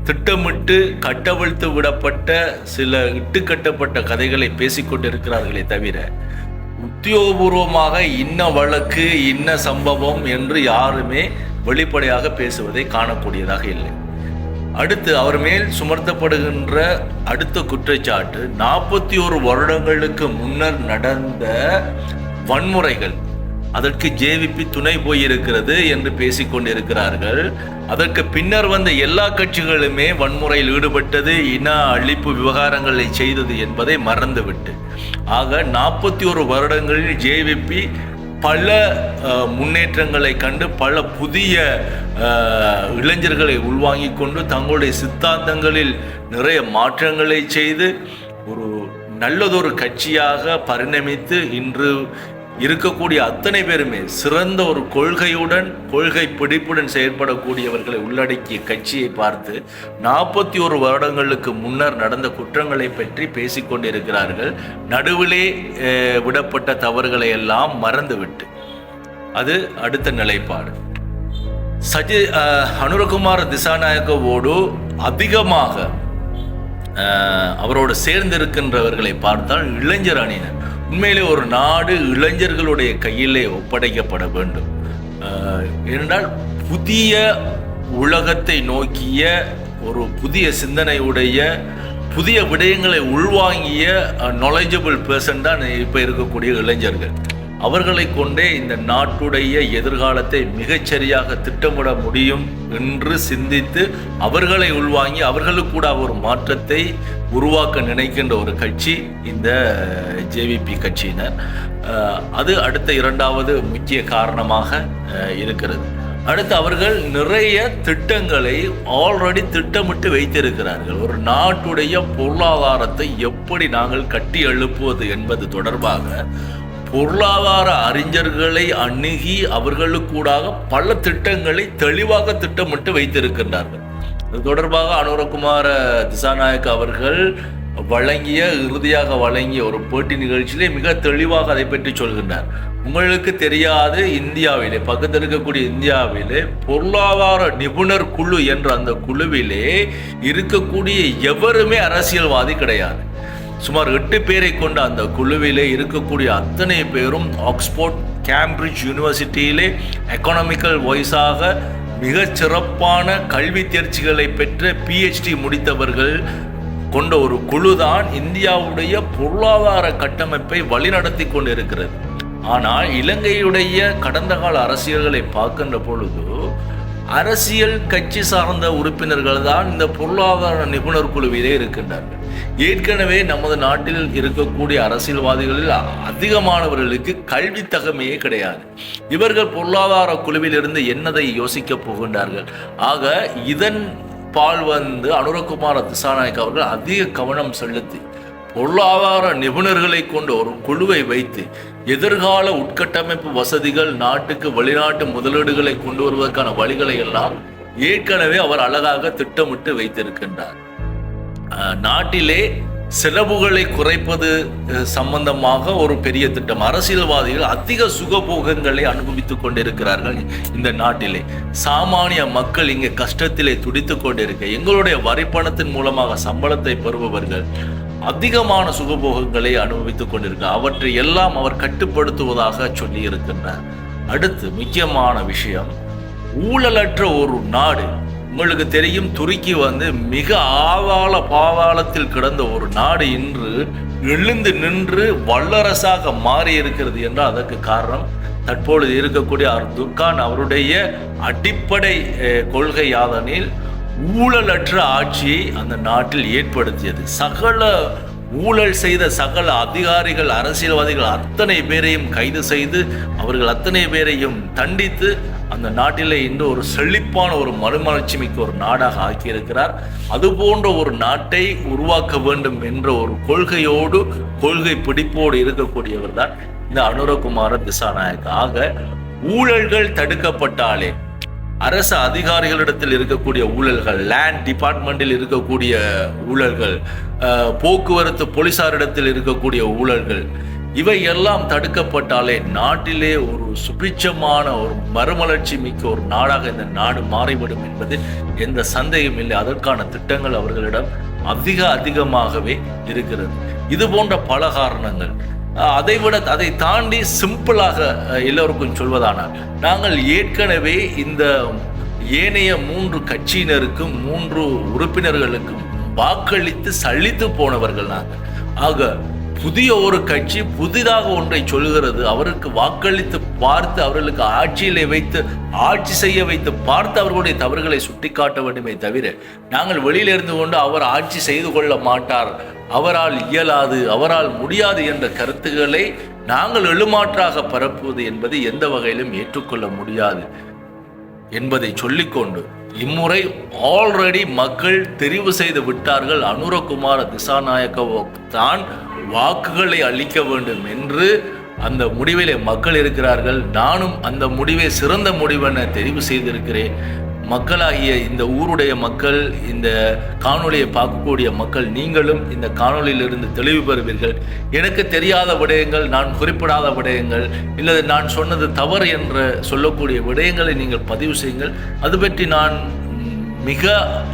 திட்டமிட்டு கட்டவிழ்த்து விடப்பட்ட சில இட்டுக்கட்டப்பட்ட கதைகளை பேசிக்கொண்டிருக்கிறார்களே தவிர உத்தியோகபூர்வமாக இன்ன வழக்கு இன்ன சம்பவம் என்று யாருமே வெளிப்படையாக பேசுவதை காணக்கூடியதாக இல்லை. அடுத்து அவர் மேல் சுமர்த்தப்படுகின்ற அடுத்த குற்றச்சாட்டு 41 வருடங்களுக்கு முன்னர் நடந்த வன்முறைகள், அதற்கு ஜேவிபி துணை போயிருக்கிறது என்று பேசிக்கொண்டிருக்கிறார்கள். அதற்கு பின்னர் வந்த எல்லா கட்சிகளுமே வன்முறையில் ஈடுபட்டது, இன அழிப்பு விவகாரங்களை செய்தது என்பதை மறந்துவிட்டு, ஆக 41 வருடங்களில் ஜேவிபி பல முன்னேற்றங்களை கண்டு பல புதிய இளைஞர்களை உள்வாங்கிக் கொண்டு தங்களுடைய சித்தாந்தங்களில் நிறைய மாற்றங்களை செய்து ஒரு நல்லதொரு கட்சியாக பரிணமித்து இன்று இருக்கக்கூடிய அத்தனை பேருமே சிறந்த ஒரு கொள்கை பிடிப்புடன் செயற்படக்கூடியவர்களை உள்ளடக்கிய கட்சியை பார்த்து 41 வருடங்களுக்கு முன்னர் நடந்த குற்றங்களை பற்றி பேசிக்கொண்டிருக்கிறார்கள். நடுவிலே விடப்பட்ட தவறுகளை எல்லாம் மறந்துவிட்டு அது அடுத்த நிலைப்பாடு. அனுரகுமார திசாநாயக்கவோடு அதிகமாக அவரோடு சேர்ந்திருக்கின்றவர்களை பார்த்தால் இளைஞர் அணியினர். உண்மையிலே ஒரு நாடு இளைஞர்களுடைய கையிலே ஒப்படைக்கப்பட வேண்டும். ஏனென்றால் புதிய உலகத்தை நோக்கிய ஒரு புதிய சிந்தனையுடைய புதிய விடயங்களை உள்வாங்கிய நாலேஜபிள் பர்சன் தான் இப்போ இருக்கக்கூடிய இளைஞர்கள். அவர்களை கொண்டே இந்த நாட்டுடைய எதிர்காலத்தை மிகச்சரியாக திட்டமிட முடியும் என்று சிந்தித்து அவர்களை உள்வாங்கி அவர்களுக்கு கூட ஒரு மாற்றத்தை உருவாக்க நினைக்கின்ற ஒரு கட்சி இந்த ஜேவிபி கட்சியினர். அது அடுத்த இரண்டாவது முக்கிய காரணமாக இருக்கிறது. அடுத்து அவர்கள் நிறைய திட்டங்களை ஆல்ரெடி திட்டமிட்டு வைத்திருக்கிறார்கள். ஒரு நாட்டுடைய பொருளாதாரத்தை எப்படி நாங்கள் கட்டி எழுப்புவது என்பது தொடர்பாக பொருளாதார அறிஞர்களை அணுகி அவர்களுக்கூடாக பல திட்டங்களை தெளிவாக திட்டமிட்டு வைத்திருக்கின்றார்கள். இது தொடர்பாக அனுரகுமார திசாநாயக்க அவர்கள் இறுதியாக வழங்கிய ஒரு பேட்டி நிகழ்ச்சியிலே மிக தெளிவாக அதை பற்றி சொல்கின்றார். உங்களுக்கு தெரியாது, இந்தியாவிலே பக்கத்தில் இருக்கக்கூடிய இந்தியாவிலே பொருளாதார நிபுணர் குழு என்ற அந்த குழுவிலே இருக்கக்கூடிய எவருமே அரசியல்வாதி கிடையாது. சுமார் 8 பேரை கொண்ட அந்த குழுவிலே இருக்கக்கூடிய அத்தனை பேரும் ஆக்ஸ்போர்ட் கேம்பிரிட்ஜ் யூனிவர்சிட்டியிலே எக்கனாமிக்கல் வைஸாக மிகச் சிறப்பான கல்வி தேர்ச்சிகளை பெற்ற PhD முடித்தவர்கள் கொண்ட ஒரு குழுதான் இந்தியாவுடைய பொருளாதார கட்டமைப்பை வழிநடத்தி கொண்டிருக்கிறது. ஆனால் இலங்கையுடைய கடந்த கால அரசியல்களை பார்க்கின்ற பொழுது அரசியல் கட்சி சார்ந்த உறுப்பினர்கள் தான் இந்த பொருளாதார நிபுணர் குழுவிலே இருக்கின்றார்கள். ஏற்கனவே நமது நாட்டில் இருக்கக்கூடிய அரசியல்வாதிகளில் அதிகமானவர்களுக்கு கல்வி தகமையே கிடையாது. இவர்கள் பொருளாதார குழுவில் இருந்து என்னதை யோசிக்கப் போகின்றார்கள்? ஆக இதன் பால் அனுரகுமார திசாநாயக்க அவர்கள் அதிக கவனம் செலுத்தி பொருளாதார நிபுணர்களை கொண்ட ஒரு குழுவை வைத்து எதிர்கால உட்கட்டமைப்பு வசதிகள், நாட்டுக்கு வெளிநாட்டு முதலீடுகளை கொண்டு வருவதற்கான வழிகளை எல்லாம் ஏற்கனவே அவர் அழகாக திட்டமிட்டு வைத்திருக்கின்றார். நாட்டிலே செலவுகளை குறைப்பது சம்பந்தமாக ஒரு பெரிய திட்டம். அரசியல்வாதிகள் அதிக சுகபோகங்களை அனுபவித்துக் கொண்டிருக்கிறார்கள் இந்த நாட்டிலே. சாமானிய மக்கள் இங்கே கஷ்டத்திலே துடித்துக் கொண்டிருக்க, எங்களுடைய வரிப்பணத்தின் மூலமாக சம்பளத்தை பெறுபவர்கள் அதிகமான சுகபோகங்களை அனுபவித்துக் கொண்டிருக்கிறார். அவற்றை எல்லாம் அவர் கட்டுப்படுத்துவதாக சொல்லி இருக்கின்றார். அடுத்து முக்கியமான விஷயம், ஊழலற்ற ஒரு நாடு. உங்களுக்கு தெரியும், துருக்கி மிக பாதாளத்தில் கிடந்த ஒரு நாடு இன்று எழுந்து நின்று வல்லரசாக மாறி இருக்கிறது என்றால் அதற்கு காரணம் தற்பொழுது இருக்கக்கூடிய அர்துர்கான் அவருடைய அடிப்படை கொள்கை யாதனில் ஊழலற்ற ஆட்சியை அந்த நாட்டில் ஏற்படுத்தியது. சகல ஊழல் செய்த சகல அதிகாரிகள், அரசியல்வாதிகள் அத்தனை பேரையும் கைது செய்து அவர்கள் அத்தனை பேரையும் தண்டித்து அந்த நாட்டிலே இன்று ஒரு செழிப்பான ஒரு மறுமலர்ச்சி மிக்க ஒரு நாடாக ஆக்கியிருக்கிறார். அது போன்ற ஒரு நாட்டை உருவாக்க வேண்டும் என்ற ஒரு கொள்கையோடு, கொள்கை பிடிப்போடு இருக்கக்கூடியவர் தான் இந்த அனுரகுமார திசாநாயக்க. ஆக ஊழல்கள் தடுக்கப்பட்டாலே, அரசு அதிகாரிகளிடத்தில் இருக்கக்கூடிய ஊழல்கள், லேண்ட் டிபார்ட்மெண்டில் இருக்கக்கூடிய ஊழல்கள், போக்குவரத்து போலீசாரிடத்தில் இருக்கக்கூடிய ஊழல்கள், இவை எல்லாம் தடுக்கப்பட்டாலே நாட்டிலே ஒரு சுபிட்சமான ஒரு மறுமலர்ச்சி மிக்க ஒரு நாடாக இந்த நாடு மாறிவிடும் என்பதில் எந்த சந்தேகம் இல்லை. அதற்கான திட்டங்கள் அவர்களிடம் அதிகமாகவே இருக்கிறது. இது போன்ற பல காரணங்கள். அதை தாண்டி சிம்பிளாக எல்லோருக்கும் சொல்வதானால், நாங்கள் ஏற்கனவே இந்த ஏனைய 3 கட்சியினருக்கும் 3 உறுப்பினர்களுக்கும் வாக்களித்து சலித்து போனவர்கள் நாங்கள். ஆக புதிய ஒரு கட்சி புதிதாக ஒன்றை சொல்கிறது, அவருக்கு வாக்களித்து பார்த்து அவர்களுக்கு ஆட்சியிலே வைத்து ஆட்சி செய்ய வைத்து பார்த்து அவர்களுடைய தவறுகளை சுட்டிக்காட்ட வேண்டுமே தவிர, நாங்கள் வெளியில இருந்து கொண்டு அவர் ஆட்சி செய்து கொள்ள மாட்டார், அவரால் இயலாது, அவரால் முடியாது என்ற கருத்துக்களை நாங்கள் எழுமாற்றாக பரப்புவது என்பது எந்த வகையிலும் ஏற்றுக்கொள்ள முடியாது என்பதை சொல்லிக்கொண்டு, இம்முறை ஆல்ரெடி மக்கள் தெரிவு செய்து விட்டார்கள். அனுரகுமார திசாநாயக்கவுக்கு தான் வாக்குகளை அளிக்க வேண்டும் என்று அந்த முடிவிலே மக்கள் இருக்கிறார்கள். நானும் அந்த முடிவை சிறந்த முடிவென தெரிவு செய்திருக்கிறேன். மக்களாகிய இந்த ஊருடைய மக்கள், இந்த காணொலியை பார்க்கக்கூடிய மக்கள், நீங்களும் இந்த காணொலியிலிருந்து தெளிவு பெறுவீர்கள். எனக்கு தெரியாத விடயங்கள், நான் குறிப்பிடாத விடயங்கள், இல்லை நான் சொன்னது தவறு என்று சொல்லக்கூடிய விடயங்களை நீங்கள் பதிவு செய்யுங்கள். அது பற்றி நான் மிக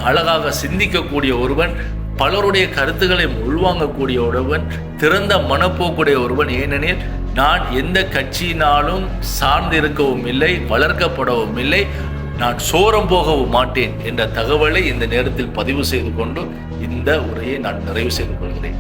அழகாக சிந்திக்கக்கூடிய ஒருவன், பலருடைய கருத்துக்களை உள்வாங்கக்கூடிய ஒருவன், திறந்த மனப்போக்குடைய ஒருவன். ஏனெனில் நான் எந்த கட்சியினாலும் சார்ந்திருக்கவும் இல்லை, வளர்க்கப்படவும் இல்லை, நான் சோரம் போகவும் மாட்டேன் என்ற தகவலை இந்த நேரத்தில் பதிவு செய்து கொண்டு இந்த உரையை நான் நிறைவு செய்து கொள்கிறேன்.